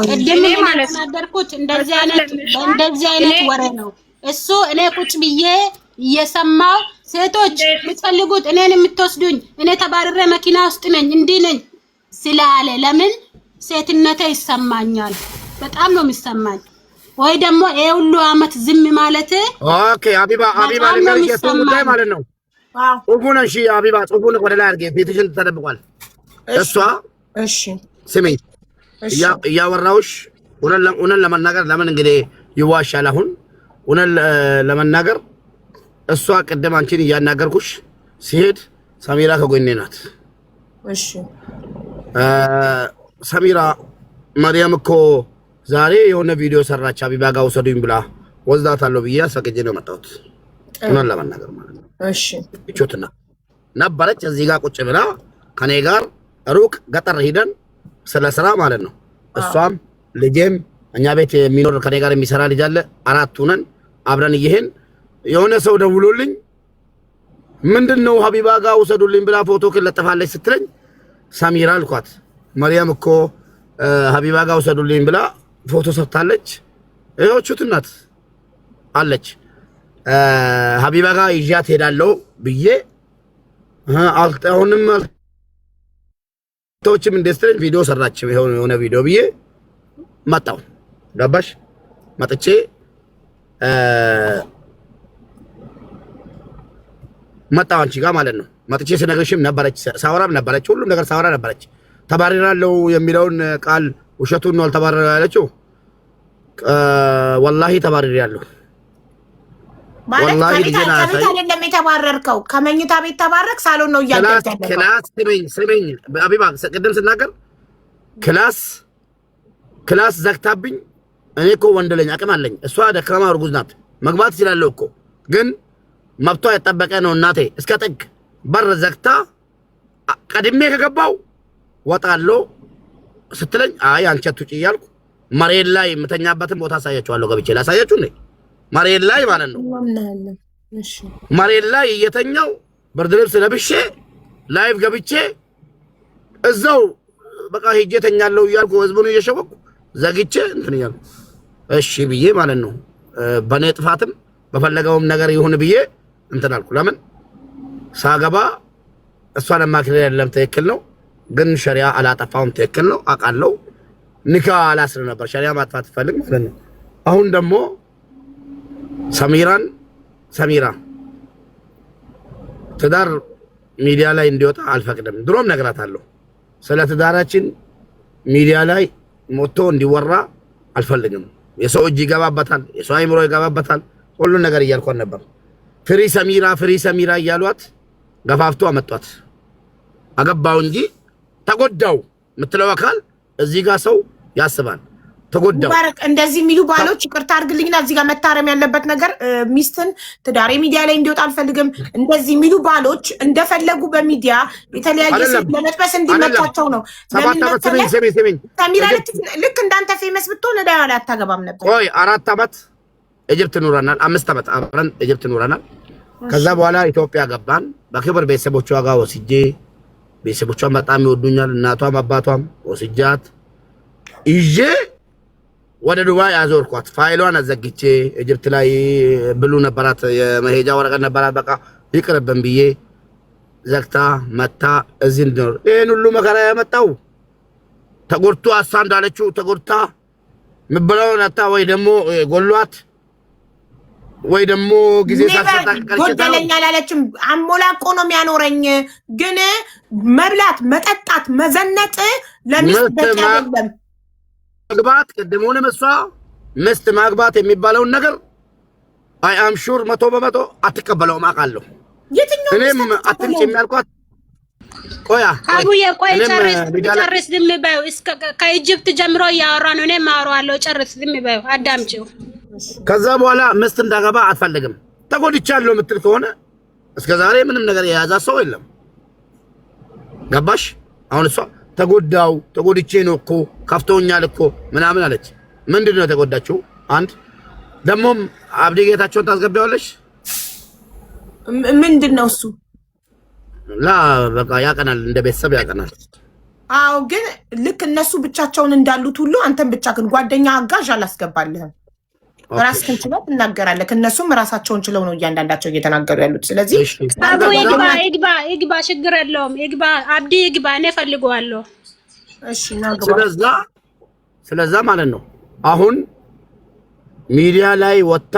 S1: እድሜ ማለት ተናገርኩት። እንደዚህ አይነት ወሬ ነው እሱ። እኔ ቁጭ ብዬ እየሰማው ሴቶች የምትፈልጉት እኔን የምትወስዱኝ እኔ ተባረረ መኪና ውስጥ ነኝ እንዲህ ነኝ ስላለ ለምን ሴትነቴ ይሰማኛል። በጣም ነው የሚሰማኝ። ወይ ደግሞ ይሄ ሁሉ አመት ዝም ማለት
S4: ኦኬ። ሀቢባ ጉዳይ ማለት ነው። ጽሁፉን እሺ ሀቢባ ጽሁፉን ወደ ላይ አድርጌ ፊትሽን ተደብቋል። እሷ
S2: እሺ
S4: ስሜኝ እያወራሁሽ እውነት ለመናገር ለምን እንግዲህ ይዋሻል? አሁን እውነት ለመናገር እሷ ቅድም አንቺን እያናገርኩሽ ሲሄድ ሰሚራ ከጎኔ ናት።
S2: እሺ
S4: ሰሚራ መርየም እኮ ዛሬ የሆነ ቪዲዮ ሰራች ሀቢባ ጋር ውሰዱኝ ብላ ወስዳታለሁ ብዬ አስፈቅጄ ነው የመጣሁት። እውነት ለመናገር ማለት ነው።
S2: እሺ
S4: እቾትና ነበረች እዚህ ጋር ቁጭ ብላ ከኔ ጋር ሩቅ ገጠር ሄደን ስለ ስራ ማለት ነው። እሷም ልጄም እኛ ቤት የሚኖር ከኔ ጋር የሚሰራ ልጅ አለ። አራቱ ነን አብረን ይሄን የሆነ ሰው ደውሎልኝ ምንድነው ሀቢባ ጋር ውሰዱልኝ ብላ ፎቶ ከለጠፋለች ስትለኝ ሰሚራ አልኳት። መርየም እኮ ሀቢባ ጋር ውሰዱልኝ ብላ ፎቶ ሰጥታለች። ይኸው እቹትናት አለች። ሀቢባ ጋር ይዣት ሄዳለሁ ብዬ አሁንም ተውችም እንደስተን ቪዲዮ ሰራች። የሆነ ቪዲዮ ብዬ መጣሁ። ገባሽ? መጥቼ መጣሁ አንቺ ጋር ማለት ነው። መጥቼ ስነግርሽም ነበረች፣ ሳወራም ነበረች፣ ሁሉም ነገር ሳወራ ነበረች። ተባረራለሁ የሚለውን ቃል ውሸቱን ነው አልተባረረ ያለችው። ወላሂ ተባረራለሁ።
S2: ወላሂ ልጅና ከቤት አይደለም የተባረርከው፣ ከመኝታ ቤት ተባረክ። ሳሎን ነው እያደረገ
S4: ክላስ ስሚኝ አቢባ ቅድም ስናገር ክላስ ዘግታብኝ። እኔ እኮ ወንድ ልጅ አቅም አለኝ። እሷ ደካማ እርጉዝ ናት። መግባት ይችላለሁ እኮ ግን መብቷ የጠበቀ ነው። እናቴ እስከ ጥግ በር ዘግታ ቀድሜ ከገባው ወጣለሁ ስትለኝ አይ አንቺ አትውጪ እያልኩ መሬት ላይ የምተኛበትን ቦታ አሳያችኋለሁ። ገብቼ ላሳያችሁ እንዴ መሬት ላይ ማለት ነው።
S2: እሺ
S4: መሬት ላይ እየተኛው ብርድ ልብስ ለብሼ ላይቭ ገብቼ እዛው በቃ ሄጄ ተኛለሁ እያልኩ ህዝቡን እየሸወኩ ዘግቼ እንትን እያልኩ እሺ ብዬ ማለት ነው። በኔ ጥፋትም በፈለገውም ነገር ይሁን ብዬ እንትን አልኩ። ለምን ሳገባ እሷን ማክለ ያለም ትክክል ነው፣ ግን ሸሪዓ አላጠፋውም ትክክል ነው አውቃለሁ። ኒካ አላስር ነበር ሸሪዓ ማጥፋት ፈልግ ማለት ነው። አሁን ደግሞ ሰሚራ ትዳር ሚዲያ ላይ እንዲወጣ አልፈቅድም። ድሮም ነግራታለሁ። ስለ ትዳራችን ሚዲያ ላይ ሞቶ እንዲወራ አልፈልግም። የሰው እጅ ይገባበታል፣ የሰው አይምሮ ይገባበታል። ሁሉ ነገር እያልኳት ነበር። ፍሪ ሰሚራ እያሏት ገፋፍቶ አመጧት። አገባው እንጂ ተጎዳው የምትለው አካል እዚህ ጋር ሰው ያስባል። ተጎዳው
S2: ሙባረክ እንደዚህ የሚሉ ባሎች ይቅርታ አድርግልኝና እዚህ ጋር መታረም ያለበት ነገር ሚስትን ትዳሬ ሚዲያ ላይ እንዲወጣ አልፈልግም። እንደዚህ የሚሉ ባሎች እንደፈለጉ በሚዲያ የተለያየ ሴት ለመጥበስ እንዲመቻቸው ነው። ሰሚራ ልክ እንዳንተ ፌመስ ብትሆን እዳ ላይ አታገባም ነበር።
S4: ቆይ 4 ዓመት ኢጅፕት ኑረናል፣ 5 ዓመት አብረን ኢጅፕት ኑረናል። ከዛ በኋላ ኢትዮጵያ ገባን። በክብር ቤተሰቦቿ ጋር ወስጄ ቤተሰቦቿን በጣም ይወዱኛል። እናቷም አባቷም ወስጃት ይዤ ወደ ዱባይ አዞርኳት። ፋይሏን አዘግቼ ኢጅፕት ላይ ብሉ ነበራት፣ የመሄጃ ወረቀት ነበራት። በቃ ይቅርብን ብዬ ዘግታ መታ እዚህ እንድኖር ይሄን ሁሉ መከራ ያመጣው ተጎድቶ አሳ እንዳለችው ተጎድታ ምብላውን አታ ወይ ደግሞ ጎሏት ወይ ደግሞ ጊዜ ሳትሰጣቀር
S2: ጎደለኛ አላለችም። አሞላቆ ነው የሚያኖረኝ። ግን መብላት፣ መጠጣት፣ መዘነጥ ለሚስት በቂ አይደለም። ማግባት ቅድሙንም እሷ ሚስት ማግባት የሚባለውን ነገር አይ አም ሹር 100% አትቀበለውም አውቃለሁ። እኔም አትንጭ የሚያልኳት
S1: አቡዬ ቆይ ጨርስ ዝም በይው። እስከ ከኢጅፕት ጀምሮ እያወራ ነው። እኔም አወራዋለሁ። ጨርስ ዝም በይው፣ አዳምጪው።
S4: ከዛ በኋላ ሚስት እንዳገባ አትፈልግም። ተጎድቻለሁ የምትል ከሆነ እስከ ዛሬ ምንም ነገር የያዛ ሰው የለም። ገባሽ? አሁን እሷ ተጎድቼ ነው እኮ ከፍቶኛል እኮ ምናምን አለች። ምንድነው የተጎዳችው? አንድ ደሞም አብዲ ጌታቸውን ታስገቢዋለሽ።
S2: ምንድነው እሱ?
S4: ላ በቃ ያቀናል፣ እንደ ቤተሰብ ያቀናል።
S2: አዎ፣ ግን ልክ እነሱ ብቻቸውን እንዳሉት ሁሉ አንተም ብቻ ግን ጓደኛ አጋዥ አላስገባልህም። ራስህን ችለው ትናገራለህ። እነሱም ራሳቸውን ችለው ነው እያንዳንዳቸው እየተናገሩ ያሉት። ስለዚህ
S1: አቡ ይግባ፣ ችግር የለውም። ይግባ፣ አብዲ ይግባ፣ እኔ ፈልገዋለሁ።
S2: እሺ ናግባ።
S4: ስለዛ ማለት ነው አሁን ሚዲያ ላይ ወጣ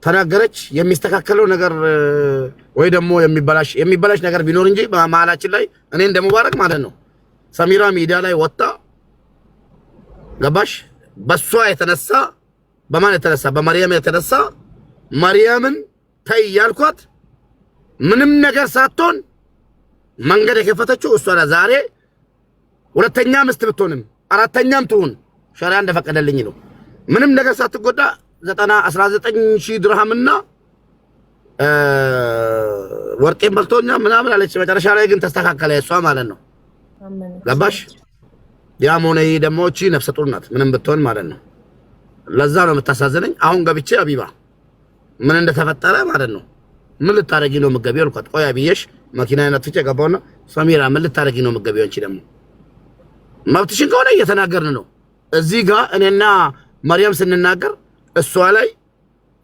S4: ተናገረች። የሚስተካከለው ነገር ወይ ደግሞ የሚበላሽ ነገር ቢኖር እንጂ በመሀላችን ላይ እኔ እንደሙባረክ ማለት ነው ሰሚራ ሚዲያ ላይ ወጣ ገባሽ? በሷ የተነሳ በማን የተነሳ? በመርየም የተነሳ መርየምን ተይ ያልኳት ምንም ነገር ሳትሆን መንገድ የከፈተችው እሷ ነው። ዛሬ ሁለተኛ ሚስት ብትሆንም አራተኛም ትሁን ሸሪዓ እንደፈቀደልኝ ነው። ምንም ነገር ሳትጎዳ 19,000 ድርሃምና ወርቄን በልቶኛ ምናምን አለች። መጨረሻ ላይ ግን ተስተካከለ እሷ ማለት ነው። ገባሽ? ያም ሆነ ይሄ ደግሞ እቺ ነፍሰ ጡር ናት ምንም ብትሆን ማለት ነው። ለዛ ነው የምታሳዝነኝ። አሁን ገብቼ አቢባ ምን እንደተፈጠረ ማለት ነው ምን ልታረጊ ነው የምትገቢው አልኳት። ቆይ አብዬሽ መኪናዬን አጥፍቼ ገባውና ሰሚራ ምን ልታረጊ ነው የምትገቢው? አንቺ ደግሞ መብትሽን ከሆነ እየተናገርን ነው። እዚህ ጋር እኔና መርየም ስንናገር እሷ ላይ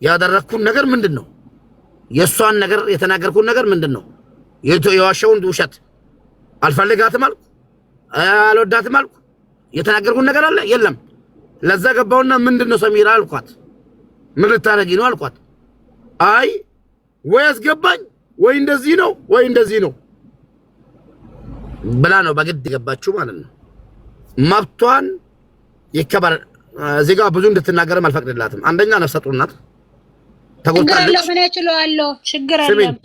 S4: ያደረኩን ነገር ምንድነው? የሷን ነገር የተናገርኩን ነገር ምንድነው? የዋሸውን ውሸት አልፈልጋትም አልኩ፣ አልወዳትም አልኩ። የተናገርኩን ነገር አለ የለም። ለዛ ገባውና ምንድነው ሰሚራ አልኳት። ምን ልታረጊ ነው አልኳት። አይ ወይ አስገባኝ ወይ እንደዚህ ነው ወይ እንደዚህ ነው ብላ ነው በግድ ገባችሁ ማለት ነው። መብቷን ይከበር። እዚህ ጋር ብዙ እንድትናገርም አልፈቅድላትም። አንደኛ ነፍሰ ጡር ናት፣ ተጎድታለች።
S1: ምን እችላለሁ? ችግር የለም።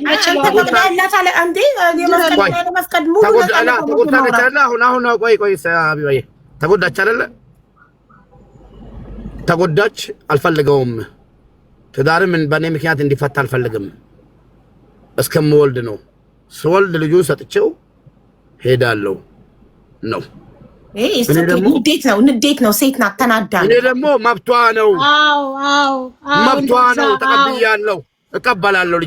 S4: አሁን ቆይ አቢባዬ ተጎዳች አይደለ? ተጎዳች። አልፈልገውም። ትዳርም በእኔ ምክንያት እንዲፈታ አልፈልግም። እስከምወልድ ነው። ስወልድ ልጁን ሰጥቼው ሄዳለሁ ነው።
S2: ንዴት ነው። ሴት ናት፣ ተናዳ።
S4: እኔ ደግሞ መብቷ ነው። መብቷ ነው። ተቀብያለሁ፣ እቀበላለሁ።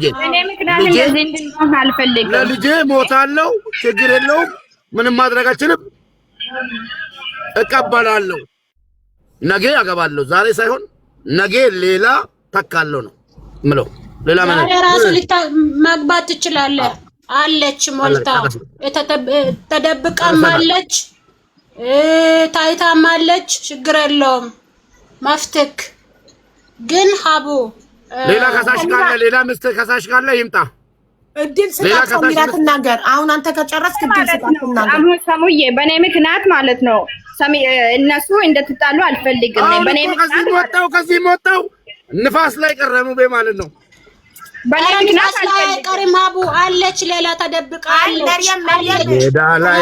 S4: ለልጄ ሞታለሁ፣ ችግር የለውም። ምንም ማድረግ አልችልም። እቀበላለሁ። ነገ አገባለሁ። ዛሬ ሳይሆን ነገ ሌላ ተካለሁ ነው ምለው። ሌላ ማለት
S1: ራሱ ማግባት ትችላለህ። አለች ሞልታ ተደብቃም አለች ታይታም አለች። ችግር የለውም። መፍትክ ግን ሀቡ
S2: ሌላ ከሳሽ ካለ ሌላ ምስት ከሳሽ ካለ ይምጣ። እድል ስጣት ሰሚራ ትናገር። አሁን አንተ ከጨረስክ እድል ስጣት ትናገር።
S3: ሰሙዬ በእኔ ምክንያት ማለት ነው እነሱ እንደተጣሉ አልፈልግም። በኔ ምክንያት
S4: ከዚህ ወጣው ንፋስ ላይ ቀረሙ ማለት ነው።
S3: በኔ ምክንያት
S1: አልቀርም። አቡ አለች ሌላ ተደብቃ አለች።
S4: ሜዳ ላይ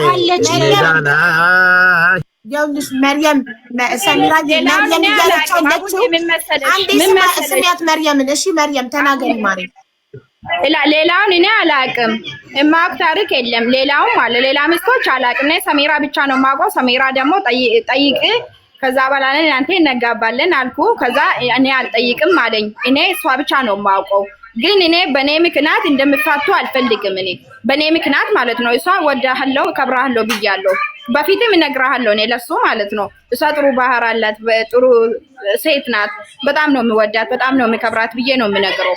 S4: አለች ሜዳ ላይ
S2: ያውልሽ መርየም ሰሚራ መርየም እያለች አለችው። አንዴ ስሚያት መርየምን። እሺ መርየም ተናገሪ ማሪ።
S3: ሌላውን እኔ አላቅም። የማውቅ ታሪክ የለም። ሌላውን ማለት ሌላ ሚስቶች አላቅም። እኔ ሰሚራ ብቻ ነው የማውቀው። ሰሚራ ደግሞ ጠይቅ ከዛ በኋላ እናንተ እነጋባለን አልኩ። ከዛ እኔ አልጠይቅም አለኝ። እኔ እሷ ብቻ ነው የማውቀው። ግን እኔ በኔ ምክንያት እንደምፋቱ አልፈልግም። እኔ በኔ ምክንያት ማለት ነው። እሷ ወዳለሁ ከብራለሁ ብያለሁ። በፊትም እነግራለሁ እኔ ለሱ ማለት ነው። እሷ ጥሩ ባህር አላት፣ ጥሩ ሴት ናት። በጣም ነው የምወዳት፣ በጣም ነው የምከብራት ብዬ ነው የምነግረው።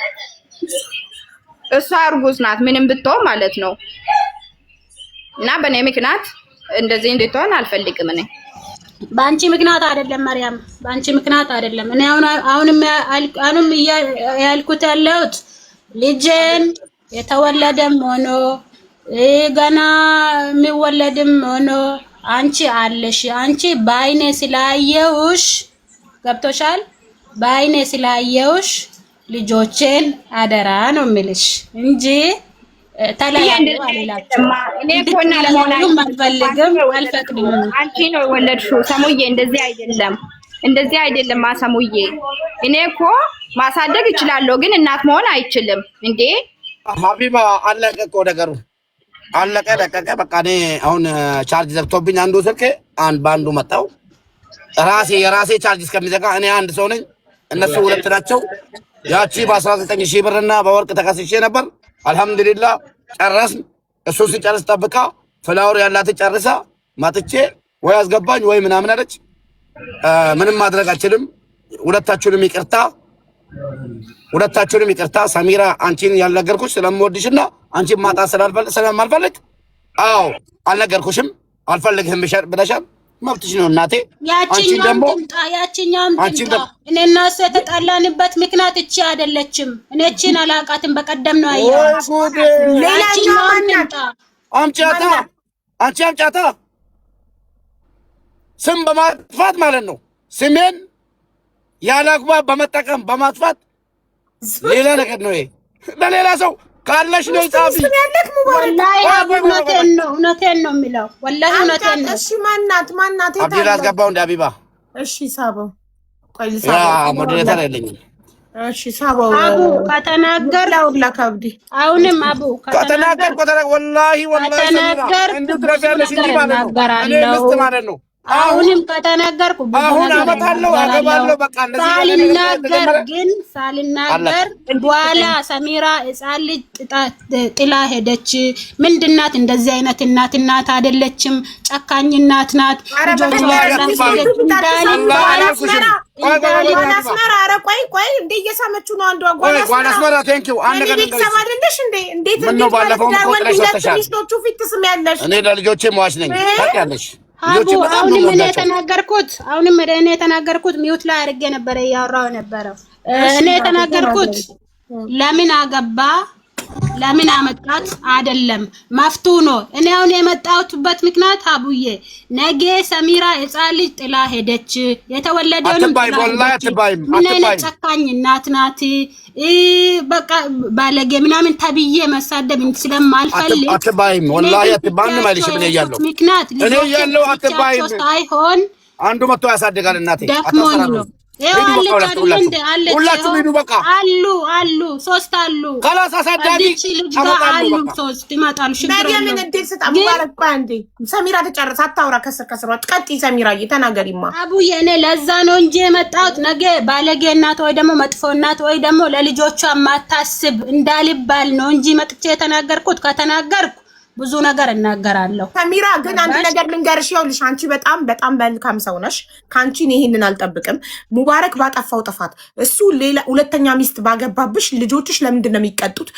S3: እሷ እርጉዝ ናት ምንም ብትሆን ማለት ነው። እና በኔ ምክንያት እንደዚህ እንድትሆን አልፈልግም። እኔ
S1: በአንቺ ምክንያት አይደለም መርያም፣ በአንቺ ምክንያት አይደለም። እኔ አሁንም ያልኩት ያለሁት ልጄን የተወለደም ሆኖ ገና የሚወለድም ሆኖ አንቺ አለሽ። አንቺ በአይኔ ስላየውሽ ገብቶሻል። በአይኔ ስላየውሽ ልጆቼን አደራ ነው የምልሽ እንጂ ተለያዩ አልላችሁም።
S3: እኔ ኮና ለማንም
S1: አልፈልግም፣ አልፈቅድም።
S3: አንቺ ነው የወለድሽው ሰሙዬ። እንደዚህ አይደለም፣ እንደዚህ አይደለም ማሰሙዬ። እኔ እኮ ማሳደግ እችላለሁ፣ ግን እናት መሆን አይችልም እንዴ።
S4: ሀቢባ አለቀ እኮ ነገሩ፣ አለቀ ደቀቀ። በቃ እኔ አሁን ቻርጅ ዘግቶብኝ አንዱ ስልክ በአንዱ መጣው። የራሴ ቻርጅ እስከሚዘጋ እኔ አንድ ሰው ነኝ፣ እነሱ ሁለት ናቸው። ያቺ በ19,000 ብርና በወርቅ ተከስሼ ነበር። አልহামዱሊላህ ጨረስን። እሱ ሲጨርስ ጠብቃ ፍላወር ያላት ጨርሳ ማጥቼ ወይ አስገባኝ ወይ ምናምን አለች። ምንም ማድረግ አልችልም። ሁለታችሁንም ይቅርታ። ሰሚራ አንቺን ያልነገርኩሽ ስለምወድሽና አንቺን ማጣት ስለማልፈልግ አዎ አልነገርኩሽም፣ አልፈልግህም ብለሻል። መብትሽ ነው እናቴ።
S1: ያቺኛውም ትምጣ። እኔና እሱ የተጣላንበት ምክንያት እቺ አይደለችም። እኔ እቺን አላውቃትም። በቀደም ነው አያችሁ። ሌላኛውም ትምጣ።
S4: አምጫታ ስም በማጥፋት ማለት ነው። ስሜን ያለ አግባብ በመጠቀም በማጥፋት ሌላ ነገር ነው። ይሄ ለሌላ ሰው ካለሽ ነው ጻፊ።
S1: ወላሂ እውነቴን ነው የሚለው። ወላሂ እውነቴን ነው።
S2: እሺ ማናት
S4: አብዲላ አስገባው እንደ አቢባ።
S2: እሺ ሳበው ቆይ
S4: ሞዴሬተር የለኝም።
S2: እሺ ሳበው
S1: አቡ ከተናገር
S2: ለውላ ካብዲ
S1: አሁንም አቡ
S4: ከተናገር ወላሂ እንዴት ረጋለሽ እንጂ ማለት ነው።
S1: አሁንም ከተናገርኩ
S4: አሁን አመጣለሁ አገባለሁ። በቃ
S1: ሳልናገር በኋላ ሰሚራ ሕፃን ልጅ ጥላ ሄደች። ምንድናት? እንደዚህ አይነት እናት አይደለችም። ጨካኝ እናት ናት።
S4: እኔ ለልጆቼ መዋሽ ነኝ ታውቂያለሽ።
S1: አሁንም እኔ የተናገርኩት ሚውት ላይ አድርጌ ነበረ እያወራሁ ነበረው። እኔ የተናገርኩት ለምን አገባ ለምን አመጣት አይደለም፣ መፍቱ ነው። እኔ አሁን የመጣሁበት ምክንያት አቡዬ ነገ ሰሚራ ሕፃን ልጅ ጥላ ሄደች። የተወለደውንም ምን አይነት ጨካኝ እናት ናት። በቃ ባለጌ ምናምን ተብዬ መሳደብ ስለማልፈልግ
S4: አትባይም። ወላሂ አትባይም ማለት ነው።
S1: ምክንያት
S4: እኔ ያለው አትባይም
S1: ሳይሆን
S4: አንዱ መጥቶ ያሳድጋል። እናቴ
S1: ደክሞኝ ነው።
S4: ሁላችሁም ሂዱ በቃ።
S1: አሉ ሶስት አሉ።
S4: ካላስ አሳዳጊ
S1: አሉ ሶስት ይመጣሉ።
S2: ማርያምን እንዴት ስጣሙ ባረክ አንዴ ሰሚራ ተጨርሳ አታውራ። ከስር ቀጥይ ሰሚራዬ ተናገሪማ።
S1: አቡዬ እኔ ለዛ ነው እንጂ የመጣሁት ነገ ባለጌ እናት ወይ ደግሞ መጥፎ እናት ወይ ደግሞ ለልጆቿ ማታስብ እንዳልባል ነው እንጂ መጥቼ የተናገርኩት። ከተናገርኩ ብዙ ነገር እናገራለሁ።
S2: ሰሚራ ግን አንድ ነገር ልንገርሽ፣ ይኸውልሽ አንቺ በጣም መልካም ሰው ነሽ። ካንቺ ይሄንን አልጠብቅም። ሙባረክ ባጠፋው ጥፋት እሱ ሌላ ሁለተኛ ሚስት ባገባብሽ ልጆችሽ ለምንድን ነው የሚቀጡት?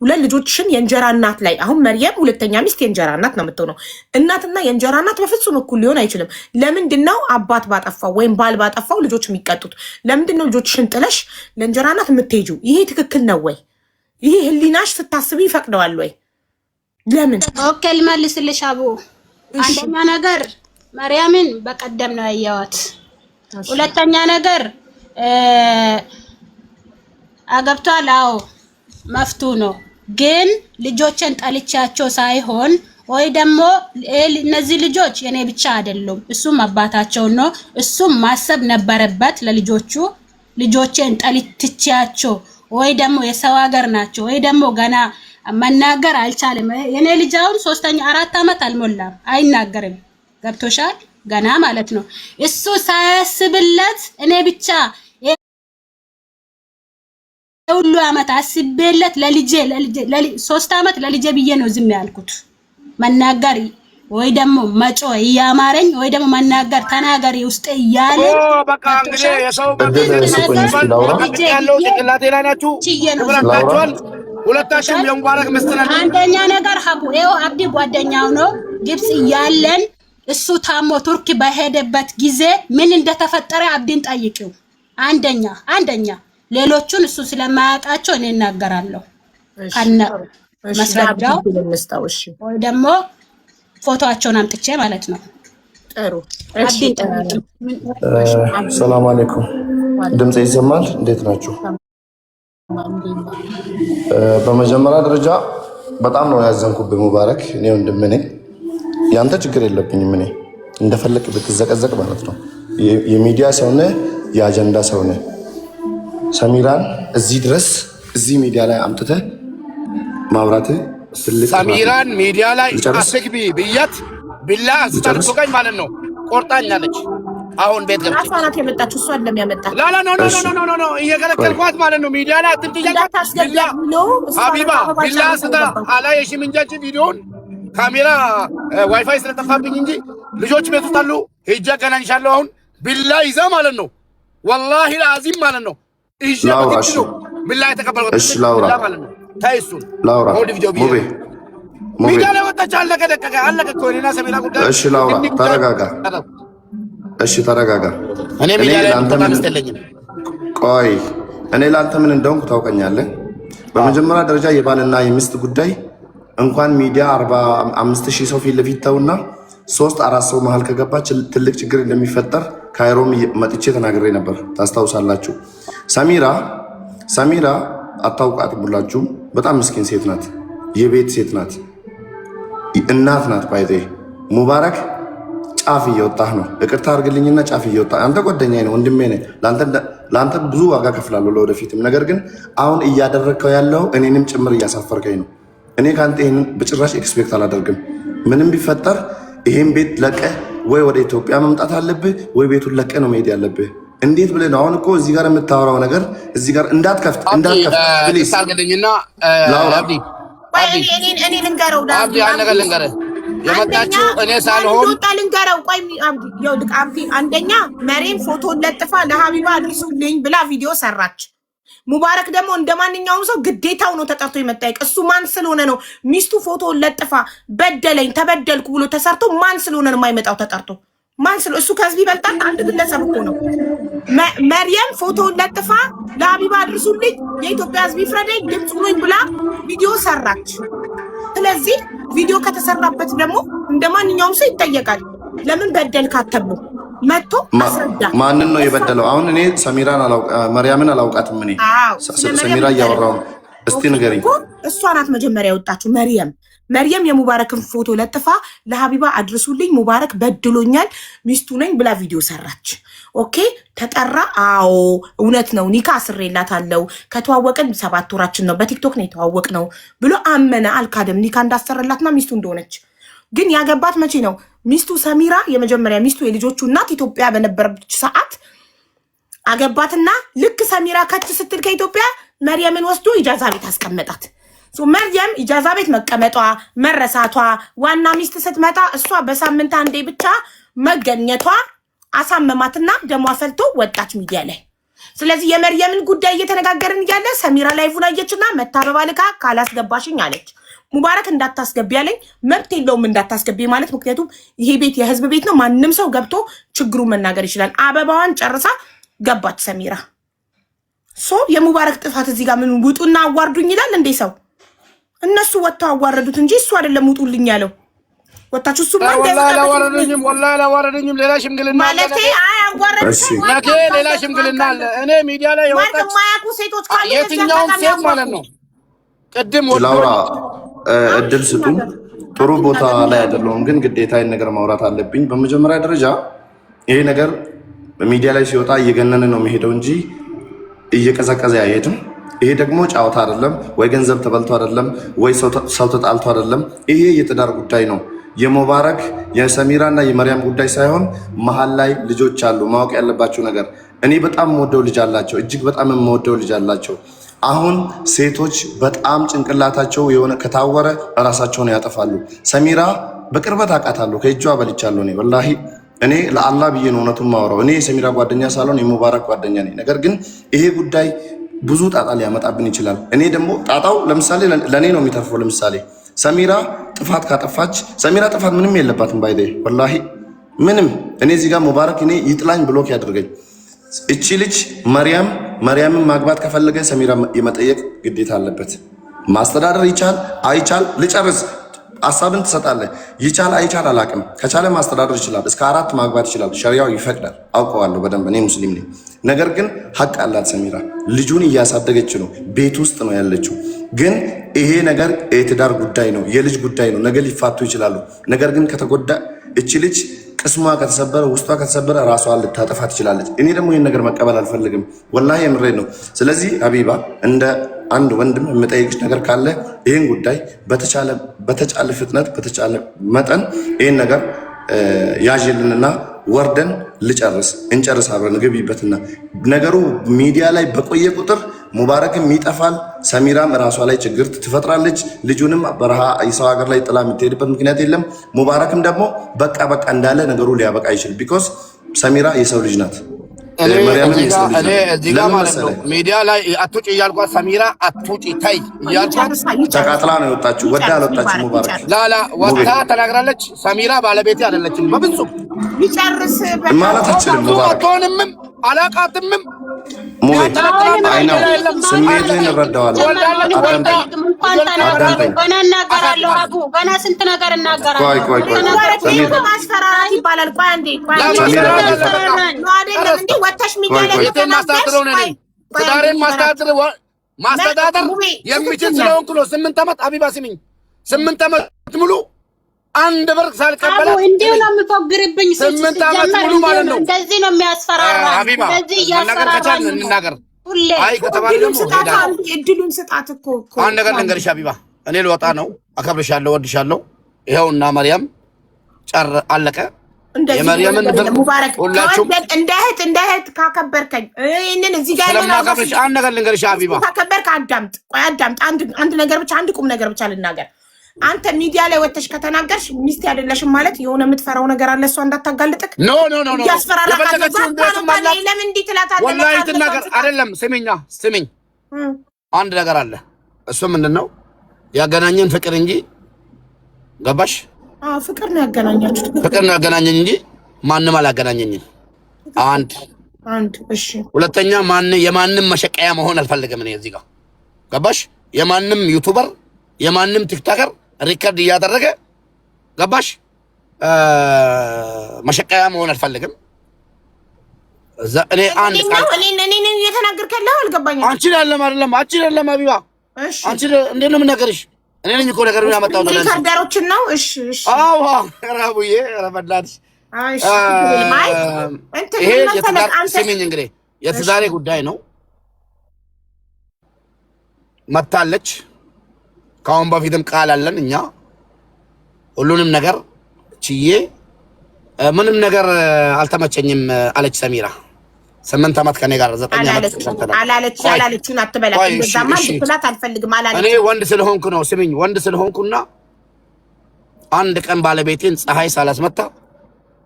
S2: ሁለት ልጆችሽን የእንጀራ እናት ላይ አሁን መርየም ሁለተኛ ሚስት የእንጀራ እናት ነው የምትሆነው። እናትና የእንጀራ እናት በፍጹም እኩል ሊሆን አይችልም። ለምንድን ነው አባት ባጠፋው ወይም ባል ባጠፋው ልጆች የሚቀጡት? ለምንድን ነው ልጆችሽን ጥለሽ ለእንጀራ እናት የምትሄጂው? ይሄ ትክክል ነው ወይ? ይሄ ህሊናሽ ስታስቢ ይፈቅደዋል ወይ? ለምን?
S1: ኦኬ ልመልስልሽ አቡ። አንደኛ ነገር ማርያምን በቀደም ነው ያያዋት። ሁለተኛ ነገር አገብቷል። አዎ መፍቱ ነው። ግን ልጆችን ጠልቻቸው ሳይሆን ወይ ደግሞ እነዚህ ልጆች የኔ ብቻ አይደሉም፣ እሱም አባታቸው ነው። እሱም ማሰብ ነበረበት ለልጆቹ። ልጆችን ጠልቻቸው ወይ ደግሞ የሰው ሀገር ናቸው ወይ ደግሞ ገና መናገር አልቻለም። የኔ ልጅ አሁን 4 አመት አልሞላም፣ አይናገርም። ገብቶሻል? ገና ማለት ነው። እሱ ሳያስብለት እኔ ብቻ ሁሉ አመት አስቤለት ለልጄ 3 አመት ለልጄ ብዬ ነው ዝም ያልኩት። መናገር ወይ ደግሞ መጮ እያማረኝ ወይ ደግሞ መናገር ተናገሪ ውስጥ እያለ
S4: በቃ እንግዲህ የሰው ያለው ጭንቅላቴ ላይ ናችሁ ብላችኋል። ሁለታችሁም የሙባረክ መስተናል።
S1: አንደኛ ነገር ሀቡ ይኸው አብዲ ጓደኛው ነው። ግብጽ እያለን እሱ ታሞ ቱርክ በሄደበት ጊዜ ምን እንደተፈጠረ አብዲን ጠይቂው። አንደኛ ሌሎቹን እሱ ስለማያውቃቸው እኔ እናገራለሁ ከነ መስረጃው ወይ ደግሞ ፎቶአቸውን አምጥቼ ማለት ነው።
S2: ጥሩ
S1: አብዲን ጠይቂው።
S5: ሰላም አለይኩም። ድምጽ ይሰማል? እንዴት ናችሁ? በመጀመሪያ ደረጃ በጣም ነው ያዘንኩብህ ሙባረክ። እኔ ወንድም ነኝ፣ ያንተ ችግር የለብኝም። እኔ እንደፈለክ ብትዘቀዘቅ ማለት ነው። የሚዲያ ሰው ነህ፣ የአጀንዳ ሰው ነህ። ሰሚራን እዚህ ድረስ እዚህ ሚዲያ ላይ አምጥተህ ማውራት ትልቅ
S4: ሰሚራን ሚዲያ ላይ አስግቢ ብያት ቢላ አስጨርሶኝ ማለት ነው። ቆርጣኛለች። አሁን ቤት ገብቼ
S2: ራሷ ናት የመጣችው፣ እሷ አይደለም ያመጣት።
S4: ኖ እየከለከልኳት ማለት ነው። ሚዲያ ላይ አትንጥያለች። ሀቢባ ቢላ ስታ አላየሽም እንጂ ቪዲዮውን ካሜራ ዋይፋይ ስለጠፋብኝ እንጂ ልጆች ቤት ውስጥ አሉ። ሂጅ አገናኝሻለሁ። አሁን ቢላ ይዛ ማለት ነው። ወላሂ ለአዚም ማለት ነው። እሺ በትክክል ቢላ የተቀበልኩት
S5: እሺ ላውራ
S4: ማለት ነው። ታይሱን
S5: ላውራ
S4: ሚዲያ ላይ ወጣች። አለቀ ደቀቀ አለቀ እኮ እኔና ሰሚራ ጉዳይ።
S5: እሺ ላውራ። ተረጋጋ። እሺ ተረጋጋ።
S4: እኔ ሚዲያ ላይ ተማምስተልኝ።
S5: ቆይ እኔ ላንተ ምን እንደሆንኩ ታውቀኛለህ። በመጀመሪያ ደረጃ የባልና የሚስት ጉዳይ እንኳን ሚዲያ 45,000 ሰው ፊት ለፊት ተውና 3-4 ሰው መሀል ከገባች ትልቅ ችግር እንደሚፈጠር ካይሮም መጥቼ ተናግሬ ነበር። ታስታውሳላችሁ። ሰሚራ አታውቃትም ሁላችሁም። በጣም ምስኪን ሴት ናት። የቤት ሴት ናት። እናት ናት። ባይዜ ሙባረክ ጫፍ እየወጣህ ነው። ይቅርታ አድርግልኝና ጫፍ እየወጣህ አንተ ጓደኛዬ ነው፣ ወንድሜ ነህ። ለአንተ ብዙ ዋጋ ከፍላለሁ ለወደፊትም። ነገር ግን አሁን እያደረግከው ያለው እኔንም ጭምር እያሳፈርከኝ ነው። እኔ ከአንተ ይህንን በጭራሽ ኤክስፔክት አላደርግም። ምንም ቢፈጠር ይሄን ቤት ለቀህ ወይ ወደ ኢትዮጵያ መምጣት አለብህ ወይ ቤቱን ለቀህ ነው መሄድ ያለብህ። እንዴት ብለህ ነው አሁን እኮ እዚህ ጋር የምታወራው ነገር እዚህ ጋር እንዳትከፍት ፕሊዝ።
S2: እኔ ልንገረው
S4: አብዲ አንድ ነገር ልንገርህ የመጣችው እኔ ሳልሆን
S2: ልንገረው። ቆይ አብዲ አንደኛ መሬም ፎቶ ለጥፋ ለሀቢባ አድርሱልኝ ብላ ቪዲዮ ሰራች። ሙባረክ ደግሞ እንደማንኛውም ሰው ግዴታው ነው ተጠርቶ የመጠየቅ። እሱ ማን ስለሆነ ነው ሚስቱ ፎቶ ለጥፋ በደለኝ ተበደልኩ ብሎ ተሰርቶ ማን ስለሆነ ነው የማይመጣው ተጠርቶ? ማን ስለ እሱ ከህዝብ ይበልጣል? አንድ ግለሰብ እኮ ነው። መርየም ፎቶ ለጥፋ ለሀቢባ አድርሱልኝ የኢትዮጵያ ህዝብ ይፍረደኝ ድምፅ ሁኑኝ ብላ ቪዲዮ ሰራች። ስለዚህ ቪዲዮ ከተሰራበት ደግሞ እንደማንኛውም ሰው ይጠየቃል። ለምን በደልካት ተብሎ መጥቶ አስረዳ።
S5: ማንን ነው የበደለው? አሁን እኔ መርያምን አላውቃትም። እኔ ሰሚራ እያወራሁ ነው። እስቲ ንገሪኝ።
S2: እሷ ናት መጀመሪያ የወጣችው መርየም የሙባረክን ፎቶ ለጥፋ ለሀቢባ አድርሱልኝ ሙባረክ በድሎኛል ሚስቱ ነኝ ብላ ቪዲዮ ሰራች። ኦኬ ተጠራ። አዎ እውነት ነው ኒካ አስሬላታለሁ ከተዋወቅን 7 ወራችን ነው በቲክቶክ ነው የተዋወቅነው ብሎ አመነ። አልካደም። ኒካ እንዳሰረላትና ሚስቱ እንደሆነች ግን ያገባት መቼ ነው? ሚስቱ ሰሚራ የመጀመሪያ ሚስቱ የልጆቹ እናት ኢትዮጵያ በነበረች ሰዓት አገባትና ልክ ሰሚራ ከች ስትል ከኢትዮጵያ መርየምን ወስዶ ኢጃዛ ቤት አስቀመጣት። መርየም ኢጃዛ ቤት መቀመጧ መረሳቷ ዋና ሚስት ስትመጣ እሷ በሳምንት አንዴ ብቻ መገኘቷ አሳመማትና ደሟ ፈልቶ ወጣች ሚዲያ ላይ። ስለዚህ የመርየምን ጉዳይ እየተነጋገርን እያለ ሰሚራ ላይቭን አየችና መታበባ ልካ ካላስገባሽኝ አለች። ሙባረክ እንዳታስገቢ ያለኝ መብት የለውም እንዳታስገቢ ማለት፣ ምክንያቱም ይሄ ቤት የህዝብ ቤት ነው። ማንም ሰው ገብቶ ችግሩን መናገር ይችላል። አበባዋን ጨርሳ ገባች ሰሚራ። የሙባረክ ጥፋት እዚህ ጋር ምን ውጡና አዋርዱኝ ይላል እንዴ ሰው? እነሱ ወጥተው አዋረዱት እንጂ እሱ አይደለም ውጡልኝ ያለው። ወጣችሁ እሱ
S4: ወላሂ አላወረደኝም ሌላ ሽምግልና
S2: ማለት
S4: ነኬ ሌላ ሽምግልና አለ እኔ ሚዲያ ላይ የወጣች የትኛውም ሴት ማለት ነው ቅድም
S5: ላውራ እድል ስጡኝ ጥሩ ቦታ ላይ አይደለሁም ግን ግዴታ ይሄን ነገር ማውራት አለብኝ በመጀመሪያ ደረጃ ይሄ ነገር ሚዲያ ላይ ሲወጣ እየገነነ ነው የሚሄደው እንጂ እየቀዘቀዘ አይሄድም ይሄ ደግሞ ጫውታ አይደለም ወይ ገንዘብ ተበልቶ አይደለም ወይ ሰው ተጣልቶ አይደለም ይሄ የትዳር ጉዳይ ነው የሙባረክ የሰሚራና የመርያም ጉዳይ ሳይሆን መሃል ላይ ልጆች አሉ ማወቅ ያለባቸው ነገር እኔ በጣም የምወደው ልጅ አላቸው እጅግ በጣም የምወደው ልጅ አላቸው አሁን ሴቶች በጣም ጭንቅላታቸው የሆነ ከታወረ ራሳቸውን ያጠፋሉ ሰሚራ በቅርበት አውቃታለሁ ከእጇ በልቻለሁ እኔ ወላሂ እኔ ለአላህ ብዬ ነው እውነቱን ማወራው እኔ የሰሚራ ጓደኛ ሳልሆን የሙባረክ ጓደኛ ነኝ ነገር ግን ይሄ ጉዳይ ብዙ ጣጣ ሊያመጣብን ይችላል እኔ ደግሞ ጣጣው ለምሳሌ ለኔ ነው የሚተርፈው ለምሳሌ ሰሚራ ጥፋት ካጠፋች ሰሚራ ጥፋት ምንም የለባትም ባይዴ ወላሂ ምንም እኔ እዚህ ጋር ሙባረክ እኔ ይጥላኝ ብሎክ ያድርገኝ እቺ ልጅ መርያምን ማግባት ከፈለገ ሰሚራ የመጠየቅ ግዴታ አለበት ማስተዳደር ይቻል አይቻል ልጨርስ ሐሳብን ትሰጣለህ ይቻል አይቻል አላቅም ከቻለ ማስተዳደር ይችላል እስከ 4 ማግባት ይችላል ሸሪዓው ይፈቅዳል አውቀዋለሁ በደንብ እኔ ሙስሊም ነኝ ነገር ግን ሐቅ አላት ሰሚራ ልጁን እያሳደገች ነው ቤት ውስጥ ነው ያለችው ግን ይሄ ነገር የትዳር ጉዳይ ነው የልጅ ጉዳይ ነው ነገ ሊፋቱ ይችላሉ ነገር ግን ከተጎዳ እቺ ልጅ ቅስሟ ከተሰበረ ውስጧ ከተሰበረ ራሷን ልታጠፋ ትችላለች እኔ ደግሞ ይሄን ነገር መቀበል አልፈልግም ወላሂ የምሬ ነው ስለዚህ ሀቢባ እንደ አንድ ወንድም የምጠይቅሽ ነገር ካለ ይሄን ጉዳይ በተቻለ ፍጥነት በተቻለ መጠን ይሄን ነገር ያጅልንና ወርደን እንጨርስ አብረን ግቢበትና ነገሩ ሚዲያ ላይ በቆየ ቁጥር ሙባረክም ይጠፋል ሰሚራም ራሷ ላይ ችግር ትፈጥራለች ልጁንም በረሃ የሰው ሀገር ላይ ጥላ የምትሄድበት ምክንያት የለም ሙባረክም ደግሞ በቃ እንዳለ ነገሩ ሊያበቃ ይችላል ቢኮዝ ሰሚራ የሰው ልጅ ናት
S4: እኔ እዚህ ጋር ማለት ነው ሚዲያ ላይ አትውጪ እያልኳት ሰሚራ አትውጪ ታይ እያልኳት
S5: ተቃጥላ ነው የወጣችው ወዳ አልወጣችም ሙባረክ
S4: ላላ ወጣ ተናግራለች ሰሚራ ባለቤቴ አይደለችም በፍጹም
S2: ይጨርስ
S5: ማለት አትችልም ሙባረክ
S4: አትሆንምም አላቃትምም
S5: ሙቤ አይናው ስሜትን እረዳዋለሁ
S1: ገና እናገራለሁ አቡ ገና ስንት ነገር እናገራለሁ
S5: ቆይ
S2: ሰሚራ ማስፈራራት ይባላል ቆይ አንዴ ነው አይደለም እንዴ ወጣሽ ሚዲያ ላይ
S4: ማስተዳደር ነው ነኝ ትዳሬን ማስተዳደር የሚችል ስለሆንኩ ነው 8 ዓመት አቢባ ስሚኝ 8 ዓመት ሙሉ አንድ ብር ሳልቀበል
S1: እንዴው ነው የምፎግርብኝ
S4: 8 ዓመት ሙሉ ማለት ነው
S1: እንደዚህ ነው የሚያስፈራራ እንደዚህ ያስፈራራ
S4: እንናገር
S1: ሁሌ
S4: አይ ከተባለ
S2: እድሉን ስጣት እኮ
S4: አንድ ነገር ልንገርሽ አቢባ እኔ ልወጣ ነው አከብርሻለሁ ወድሻለሁ ይሄውና መርያም ጨር አለቀ የመርያምን
S2: ሙባረክ እንደ እህት ካከበርከኝ እነን እዚህ ጋር
S4: ለማከብርሽ አንድ ነገር ልንገርሽ አቢባ
S2: ካከበርክ አዳምጥ አንድ ነገር ብቻ አንድ ቁም ነገር ብቻ ልናገር አንተ ሚዲያ ላይ ወጥተሽ ከተናገርሽ ሚስት አይደለሽም ማለት የሆነ የምትፈራው ነገር አለ እሷ እንዳታጋልጥክ
S4: ኖ
S2: ያስፈራራካለህ ለምን እንዲህ ትላታለህ
S4: ወላሂ ትናገር አይደለም ስሚኝ አንድ ነገር አለ እሱ ምንድነው ያገናኘን ፍቅር እንጂ ገባሽ
S2: ፍቅር ነው ያገናኛችሁት
S4: ፍቅር ነው ያገናኘን እንጂ ማንንም አላገናኘኝም አንድ
S2: እሺ
S4: ሁለተኛ የማንም መሸቀያ መሆን አልፈልግም እኔ እዚህ ጋር ገባሽ የማንም ዩቲዩበር የማንም ቲክቶከር ሪከርድ እያደረገ ገባሽ መሸቀያ መሆን አልፈልግም እኔ አንድ ቃል
S2: እኔ እየተናገርከለሁ አልገባኝም
S4: አንቺ አይደለም አቢባ አንቺ እንዴት ነው የምናገርሽ እኔ ነኝ እኮ ነገር ያመጣው ነው
S2: ሪከርደሮችን ነው እሺ
S4: አዎ ራቡዬ ረፈዳት ይሄ የትዳር ስሚኝ እንግዲህ የትዳሬ ጉዳይ ነው መታለች ካሁን በፊትም ቃል አለን እኛ ሁሉንም ነገር ችዬ ምንም ነገር አልተመቸኝም አለች ሰሚራ 8 ዓመት ከኔ ጋር 9 ዓመት
S2: አላለችውን አትበላ እንደዛማ ልትላት አልፈልግም አላለች
S4: እኔ ወንድ ስለሆንኩ ነው ስሚኝ ወንድ ስለሆንኩና አንድ ቀን ባለቤቴን ፀሐይ ሳላስመታ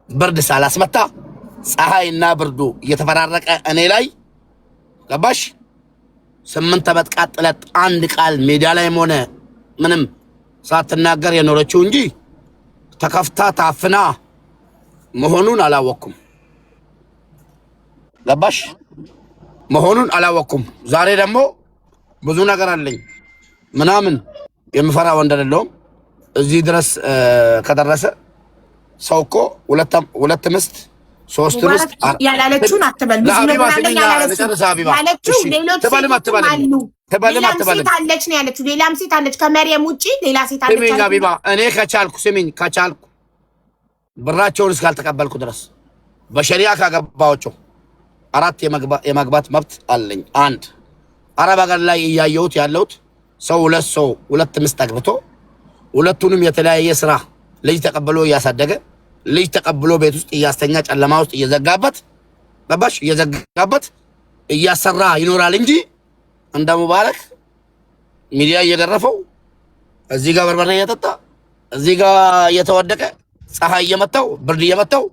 S4: ብርድ ሳላስመታ ፀሐይና ብርዱ እየተፈራረቀ እኔ ላይ ገባሽ 8 ዓመት ቃጥለት አንድ ቃል ሜዳ ላይም ሆነ ምንም ሳትናገር የኖረችው እንጂ ተከፍታ ታፍና መሆኑን አላወቅኩም ገባሽ መሆኑን አላወቅኩም ዛሬ ደግሞ ብዙ ነገር አለኝ ምናምን የምፈራ ወንድ አይደለሁም እዚህ ድረስ ከደረሰ ሰው እኮ ሁለት ምስት ሶስት ምስት
S2: ያላለችውን አትበል። ብዙ ነገር አለ ያላለችው ሌሎች ሴቶች አለች ነው ያለችው። ሌላም ሴት አለች ከመርየም ውጪ ሌላ ሴት አለች።
S4: ስሚኝ ሀቢባ፣ እኔ ከቻልኩ ብራቸውን እስካልተቀበልኩ ድረስ በሸሪያ ካገባቸው 4 የማግባት መብት አለኝ። 1 አረብ ሀገር ላይ እያየሁት ያለሁት ሰው ሁለት ምስት አግብቶ ሁለቱንም የተለያየ ስራ ልጅ ተቀብሎ እያሳደገ ልጅ ተቀብሎ ቤት ውስጥ እያስተኛ ጨለማ ውስጥ እየዘጋበት ገባሽ እየዘጋበት እያሰራ ይኖራል እንጂ እንደ ሙባረክ ሚዲያ እየገረፈው እዚህ ጋር በርበሬ እየጠጣ እዚህ ጋር እየተወደቀ ፀሐይ እየመታው ብርድ እየመታው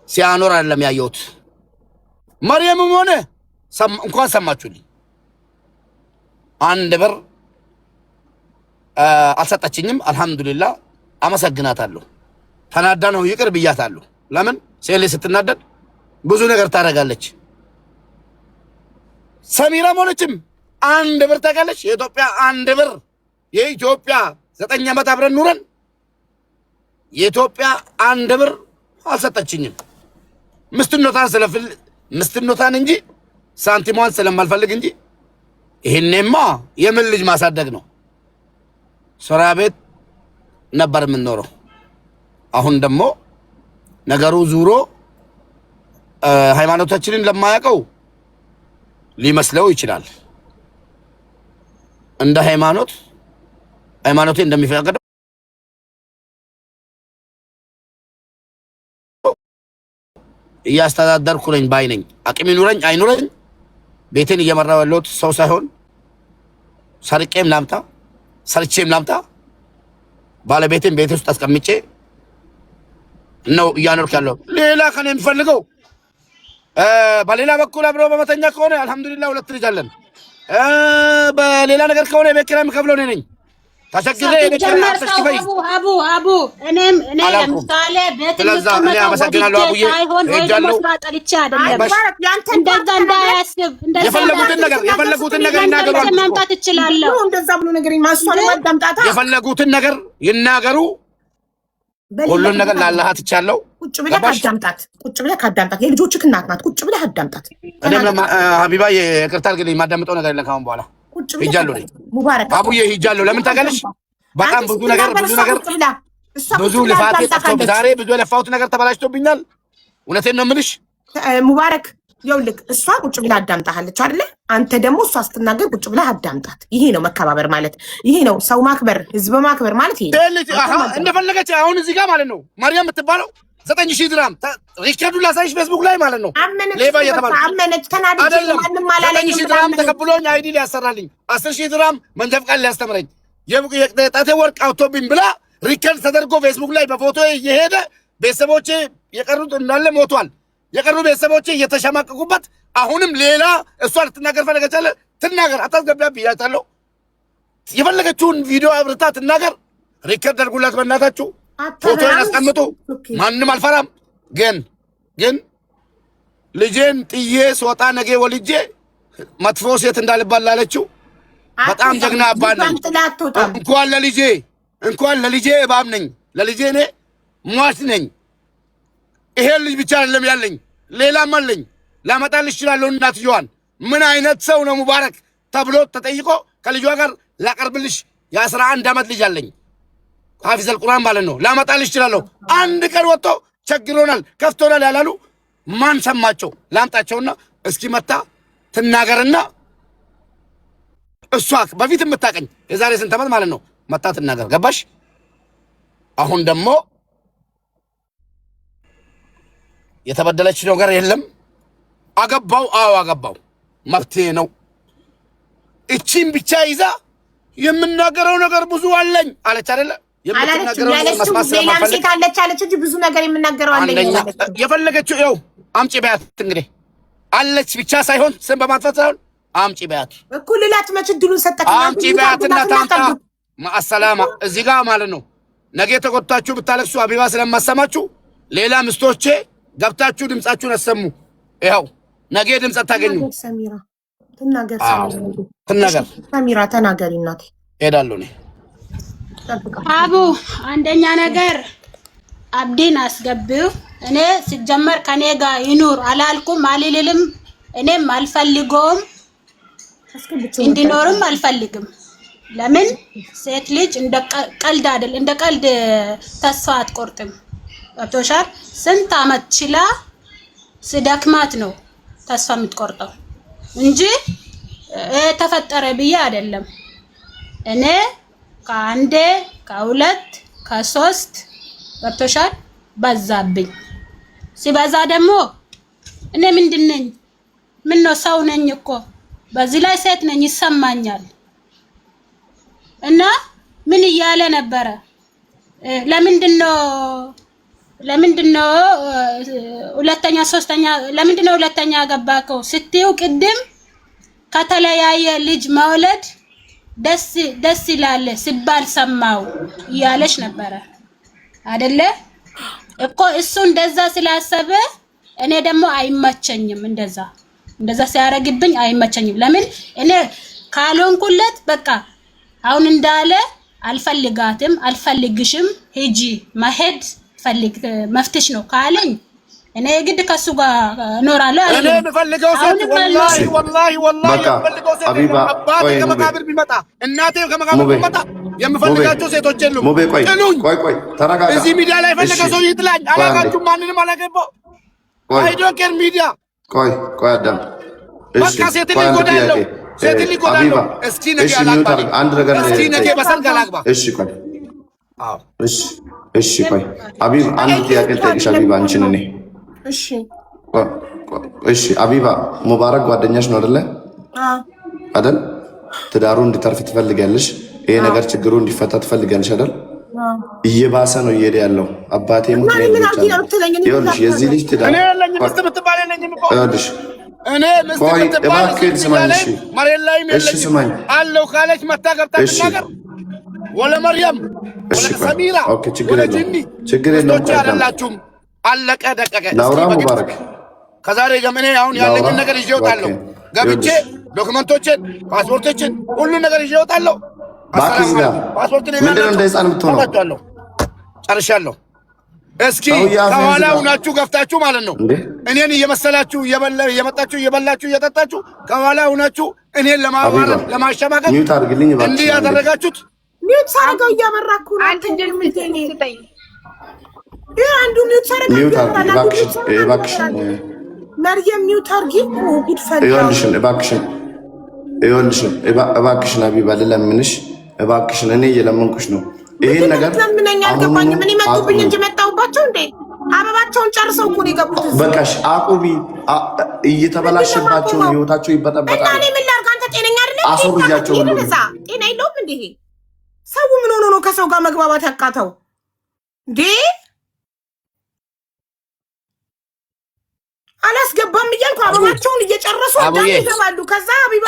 S4: ሲያኖር አይደለም ያየሁት። መርየምም ሆነ እንኳን ሰማችሁልኝ 1 ብር አልሰጠችኝም። አልহামዱሊላህ አመሰግናታለሁ። ተናዳ ነው ይቅር ብያታለሁ። ለምን ሴሌ ስትናደድ ብዙ ነገር ታደርጋለች። ሰሚራ ሆነችም 1 ብር ታውቃለች። የኢትዮጵያ 1 ብር የኢትዮጵያ 9 ዓመት አብረን ኑረን የኢትዮጵያ 1 ብር አልሰጠችኝም። ምስትነቷን እንጂ ሳንቲሟን ስለማልፈልግ እንጂ ይሄኔማ የምን ልጅ ማሳደግ ነው። ሶራ ቤት ነበር የምንኖረው። አሁን ደግሞ ነገሩ ዙሮ ሃይማኖታችንን ለማያውቀው ሊመስለው ይችላል። እንደ ሃይማኖቴ እንደሚፈቅደው እያስተዳደርኩ ነኝ ባይ ነኝ። አቅም ይኑረኝ አይኑረኝ ቤቴን እየመራው ያለሁት ሰው ሳይሆን ሰርቄም ላምጣ ሰርቼም ላምጣ ባለቤቴን ቤት ውስጥ አስቀምጬ ነው እያኖርኩ ያለው። ሌላ ከኔ የሚፈልገው በሌላ በኩል አብሮ በመተኛ ከሆነ አልহামዱሊላህ 2 ልጅ አለን። በሌላ ነገር ከሆነ ቤት ኪራይ የምከፍለው እኔ ነኝ። ተቸግሬ
S1: አቡ እኔም ለምሳሌ ቤት
S4: አመሰግናለሁ አቡዬ ሄጃለሁ።
S1: እንደዛ እንዳያስብ የፈለጉትን ነገር ይናገሩ። መምጣት እችላለሁ።
S2: እንደዛ ብሎ ነገር ማስዋል ማዳምጣታ
S4: የፈለጉትን ነገር ይናገሩ። ሁሉን ነገር ላላህ ትቻለው።
S2: ቁጭ ብለህ አዳምጣት። የልጆችህ እናት ናት። ቁጭ ብለህ አዳምጣት።
S4: እኔም ሀቢባ ይቅርታ አድርግልኝ። የማዳምጠው ነገር የለም ካሁን በኋላ ሄጃለሁ።
S2: ሙባረክ
S4: አቡዬ ሄጃለሁ። ለምን ታውቃለሽ? በጣም ብዙ ልፋት ጠፍቶ ዛሬ ብዙ የለፋሁት ነገር ተበላሽቶብኛል። እውነቴን ነው የምልሽ
S2: ሙባረክ። ይኸውልህ እሷ ቁጭ ብለህ አዳምጣሃለች አይደለ? አንተ ደግሞ እሷ ስትናገር ቁጭ ብለህ አዳምጣት። ይሄ ነው መከባበር ማለት፣ ይሄ ነው ሰው ማክበር፣ ህዝብ ማክበር ማለት ይሄ ነው።
S4: እንደፈለገች አሁን እዚህ ጋር ማለት ነው ማርያም የምትባለው 9000 ድራም ሪከርዱ ላሳይሽ ፌስቡክ ላይ ማለት ነው። ሌባ እየተባለ
S2: አመነች ተናደደ። ማንንም አላለኝ።
S4: 9000 ድራም ተቀብሎኝ አይዲ ሊያሰራልኝ 10000 ድራም መንጃ ፈቃድ ሊያስተምረኝ የጣቴ ወርቅ አውቶብኝ ብላ ሪከርድ ተደርጎ ፌስቡክ ላይ በፎቶ እየሄደ ቤተሰቦቼ የቀሩት እንዳለ ሞቷል። የቀሩ ቤተሰቦቼ እየተሸማቀቁበት አሁንም ሌላ እሷ ልትናገር ፈለገቻለ ትናገር። አታስገቢያት ብያታለሁ። የፈለገችውን ቪዲዮ አብርታ ትናገር። ሪከርድ አድርጉላት በእናታችሁ። ፎቶ ያስቀምጡ። ማንንም አልፈራም። ግን ልጄን ጥዬ ስወጣ ነገ ወልጄ መጥፎ ሴት እንዳልባል ላለችው በጣም ጀግና አባት ነኝ። እንኳን ለልጄ እባብ ነኝ። ለልጄ እኔ ሟች ነኝ። ይሄ ልጅ ብቻ አይደለም ያለኝ ሌላም አለኝ። ላመጣልሽ እችላለሁ እናትየዋን። ምን አይነት ሰው ነው ሙባረክ ተብሎ ተጠይቆ ከልጇ ጋር ላቀርብልሽ የ11 ዓመት ልጅ አለኝ። ሐፊዘል ቁርአን ማለት ነው። ላመጣልሽ እችላለሁ። አንድ ቀን ወጥቶ ቸግሮናል ከፍቶናል ያላሉ ማን ሰማቸው? ላምጣቸውና እስኪ መታ ትናገርና እሷ በፊት የምታቀኝ የዛሬ ስንት ዓመት ማለት ነው መታ ትናገር። ገባሽ? አሁን ደግሞ የተበደለች ነገር የለም። አገባው አገባው መብቴ ነው። እቺን ብቻ ይዛ የምናገረው ነገር ብዙ አለኝ አለች አይደለ? የምትናገረው መስማት ስለማፈልግ
S2: አለች እንጂ ብዙ ነገር የምናገረው አለኝ።
S4: የፈለገችው ይኸው አምጪ በያት። እንግዲህ አለች ብቻ ሳይሆን ስም በማጥፋት ሳይሆን አምጪ በያት።
S2: እኩልላት መች ድሉን ሰጠች።
S4: አምጪ በያትና ታምጣ። ማሰላማ እዚህ ጋር ማለት ነው። ነገ ተቆጣችሁ ብታለቅሱ አቢባ ስለማሰማችሁ ሌላ ምስቶቼ ገብታችሁ ድምጻችሁን አሰሙ። ይኸው ነገ ድምጽ አታገኙ።
S2: ሰሚራ ትናገር።
S4: ሰሚራ
S2: ተናገሪ እናቴ።
S4: ሄዳለሁ እኔ
S1: አቡ አንደኛ ነገር አብዲን አስገቢው። እኔ ሲጀመር ከኔ ጋር ይኑር አላልኩም አልልልም። እኔም አልፈልገውም እንዲኖርም አልፈልግም። ለምን ሴት ልጅ እንደ ቀልድ አይደል፣ እንደ ቀልድ ተስፋ አትቆርጥም። ገብቶሻል? ስንት አመት ችላ ስደክማት ነው ተስፋ የምትቆርጠው እንጂ ተፈጠረ ብዬ አይደለም። እኔ ከአንዴ ከሁለት ከሶስት ገብቶሻል በዛብኝ። ሲበዛ ደግሞ እኔ ምንድን ነኝ? ምን ነው ሰው ነኝ እኮ በዚህ ላይ ሴት ነኝ ይሰማኛል። እና ምን እያለ ነበረ? ለምንድነው ሁለተኛ ሶስተኛ ለምንድነው ሁለተኛ ገባከው ስትዩ ቅድም ከተለያየ ልጅ መውለድ ደስ ይላል ሲባል ሰማው እያለሽ ነበረ አይደለ እኮ። እሱ እንደዛ ስላሰበ እኔ ደግሞ አይመቸኝም። እንደዛ ሲያረግብኝ አይመቸኝም። ለምን እኔ ካልሆንኩለት በቃ አሁን እንዳለ አልፈልጋትም፣ አልፈልግሽም፣ ሂጂ መሄድ ፈልግ መፍትሽ ነው ካለኝ እኔ ግድ ከሱ ጋር እኖራለሁ።
S4: እኔ የምፈልገው ሴት ወላሂ የምፈልገው ሴት አባቴ ከመቃብር ቢመጣ እናቴ ከመቃብር ቢመጣ የምፈልጋቸው ሴቶች የሉም።
S5: ቆይ ተረጋጋ።
S4: እዚህ ሚዲያ ላይ ፈለገ ሰው ይጥላኝ። አላቃችሁም፣ ማንንም አላገባው። አይ ዶንት ኬር ሚዲያ።
S5: ቆይ አዳም
S4: በቃ ሴት ልጅ ጎዳለው፣ ሴት ልጅ ጎዳለው። እስኪ ነገ አላግባ፣
S5: አንድ ነገር ነው።
S4: እስኪ ነገ በሰርግ አላግባ።
S5: እሺ ቆይ እሺ ቆይ አቢባ አንድ ጥያቄ ልጠይቅሽ። አቢባ አንቺን እኔ እሺ አቢባ ሙባረክ ጓደኛሽ ነው አይደለ? አይደል? ትዳሩ እንዲተርፍ ትፈልጋለሽ። ይሄ ነገር ችግሩ እንዲፈታ ትፈልጋለሽ አይደል? እየባሰ ነው እየሄደ ያለው። አባቴ ሙት ነው ይኸውልሽ፣ የዚህ ልጅ ትዳር
S4: እኔ ለኝ ምስት ብትባል የለኝም እኮ
S5: ይኸውልሽ።
S4: እኔ ምስት ብትባል
S5: ስማኝ፣ እሺ
S4: መሬት ላይ የለኝም አለው ካለች መታ ገብታ ትናገር። ወለ መርያም ወለ ሰሚራ
S5: ኦኬ፣ ችግር የለውም
S4: አይደላችሁም። አለቀ ደቀቀ።
S5: ላውራ ሙባረክ
S4: ከዛሬ ገመኔ አሁን ያለኝን ነገር ይዤ እወጣለሁ። ገብቼ ዶክመንቶችን፣ ፓስፖርቶችን ሁሉ ነገር ይዤ እወጣለሁ።
S5: ባክስ ጋር
S4: ፓስፖርትን
S5: ምንድን ነው እንደ ህፃን የምትሆነው?
S4: ጨርሻለሁ። እስኪ ከኋላ ሁናችሁ ገፍታችሁ ማለት ነው እኔን እየመሰላችሁ እየመጣችሁ እየበላችሁ እየጠጣችሁ ከኋላ ሁናችሁ እኔን ለማዋረድ ለማሸማቀቅ
S5: ሚውት አድርግልኝ እባክሽ።
S4: እንዲህ ያደረጋችሁት
S2: ሚውት ሳረጋው እያበራኩ ነው። አንተ እንደምትኝ አንዱ ሚውት ሳረጋው
S5: ሚውት አድርጊ እባክሽ።
S2: መርየም ሚውት አድርጊ። ጉድ ፈላ።
S5: ይኸውልሽን እባክሽን አቢባ ልለምንሽ እባክሽን፣ እኔ እየለመንኩሽ ነው። ይሄን ነገር
S2: ለምንኛ አልገባኝም። ምን ይመጡብኝ እንጂ መጣሁባቸው እንዴ? አበባቸውን ጨርሰው እኮ ነው የገቡት።
S5: በቃሽ አቁቢ። እየተበላሸባቸው ነው ህይወታቸው ይበጠበጣል።
S2: እና እኔ ምን ላድርግ? አንተ ጤነኛ አይደለም።
S5: አስወርጃቸው ሁሉ
S2: ጤና የለውም እንዴ? ሰው ምን ሆኖ ነው ከሰው ጋር መግባባት ያቃተው እንዴ? አላስገባም እያልኩ አበባቸውን እየጨረሱ ይገባሉ። ከዛ አቢባ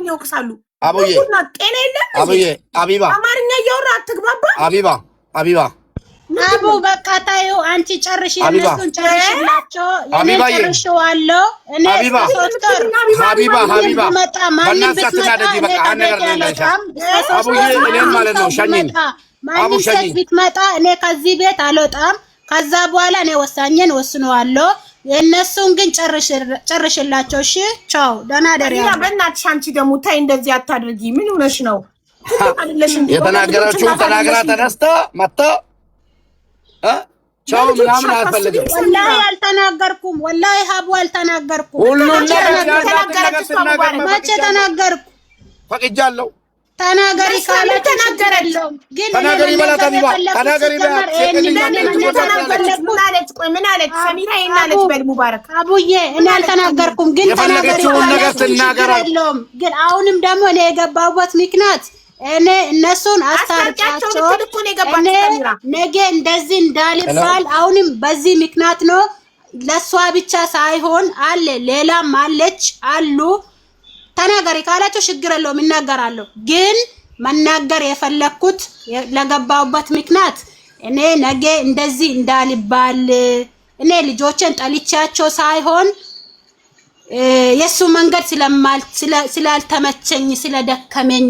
S2: ይወቅሳሉ። ጤና የለም።
S4: አቢባ
S2: አማርኛ እያወራ አትግባባ።
S4: አቢባ
S1: አቡ በቃ ታዩ። አንቺ ጨርሽ፣ የነሱን ጨርሽላቸው። እኔ ጨርሽዋለሁ። እኔ ሶስተር
S4: ሀቢባ
S1: መጣ ማንም ብትመጣ እኔ ከዚህ ቤት አልወጣም። ከዛ በኋላ እኔ ወሳኝን ወስነዋለሁ። የእነሱን ግን ጨርሽላቸው። እሺ ቻው፣ ደህና ደሪ።
S2: በእናትሽ አንቺ ደግሞ ታይ እንደዚህ አታድርጊ። ምን ሆነሽ ነው?
S4: የተናገረችውን ተናግራ ተነስታ መጣ ቻው ምናምን አልፈልግም።
S1: ወላሂ አልተናገርኩም። ወላሂ ሀቡ አልተናገርኩም። መቼ ተናገርኩ?
S2: ፈቅጃለሁ።
S1: ተናገሪ ካለ ተናገረለው። ግን
S4: ተናገሪ በላት አቢባ፣ ተናገሪ በላት።
S2: ምን አለች ሰሚራ? ይሄን አለች በል ሙባረክ።
S1: አቡዬ እኔ አልተናገርኩም፣ ግን ተናገሪ ካለ ግን አሁንም ደግሞ እኔ የገባሁበት ምክንያት እኔ እነሱን አስታርቃቸው እኔ ነገ እንደዚህ እንዳልባል አሁንም በዚህ ምክንያት ነው። ለሷ ብቻ ሳይሆን አለ ሌላም አለች አሉ። ተናገሪ ካላቸው ችግር የለውም እናገራለሁ። ግን መናገር የፈለኩት ለገባሁበት ምክንያት እኔ ነገ እንደዚህ እንዳልባል እኔ ልጆችን ጠልቻቸው ሳይሆን የሱ መንገድ ስላልተመቸኝ ስለደከመኝ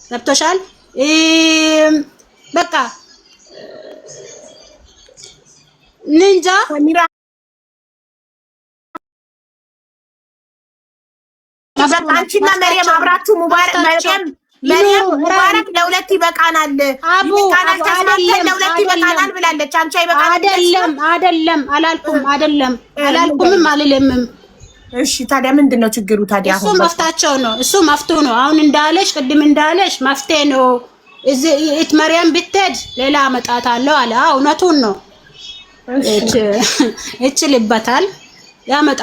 S1: ገብቶሻል። በቃ ንንጃ
S2: አንቺና መርየም አብራችሁ ሙባረክ ለሁለት ይበቃናል። ይበቃናል ተስማምተን ለሁለት ይበቃናል ብላለች። አንቺ አይበቃናል።
S1: አይደለም አላልኩም አልልምም።
S2: እሺ ታዲያ ምንድነው ችግሩ ታዲያ?
S1: እሱ መፍታቸው ነው። እሱ መፍቱ ነው። አሁን እንዳለሽ ቅድም እንዳለሽ መፍትሄ ነው። እት መርየም ብትሄድ ሌላ አመጣታለሁ አለ። እውነቱን ነው። እችልበታል ያመጣ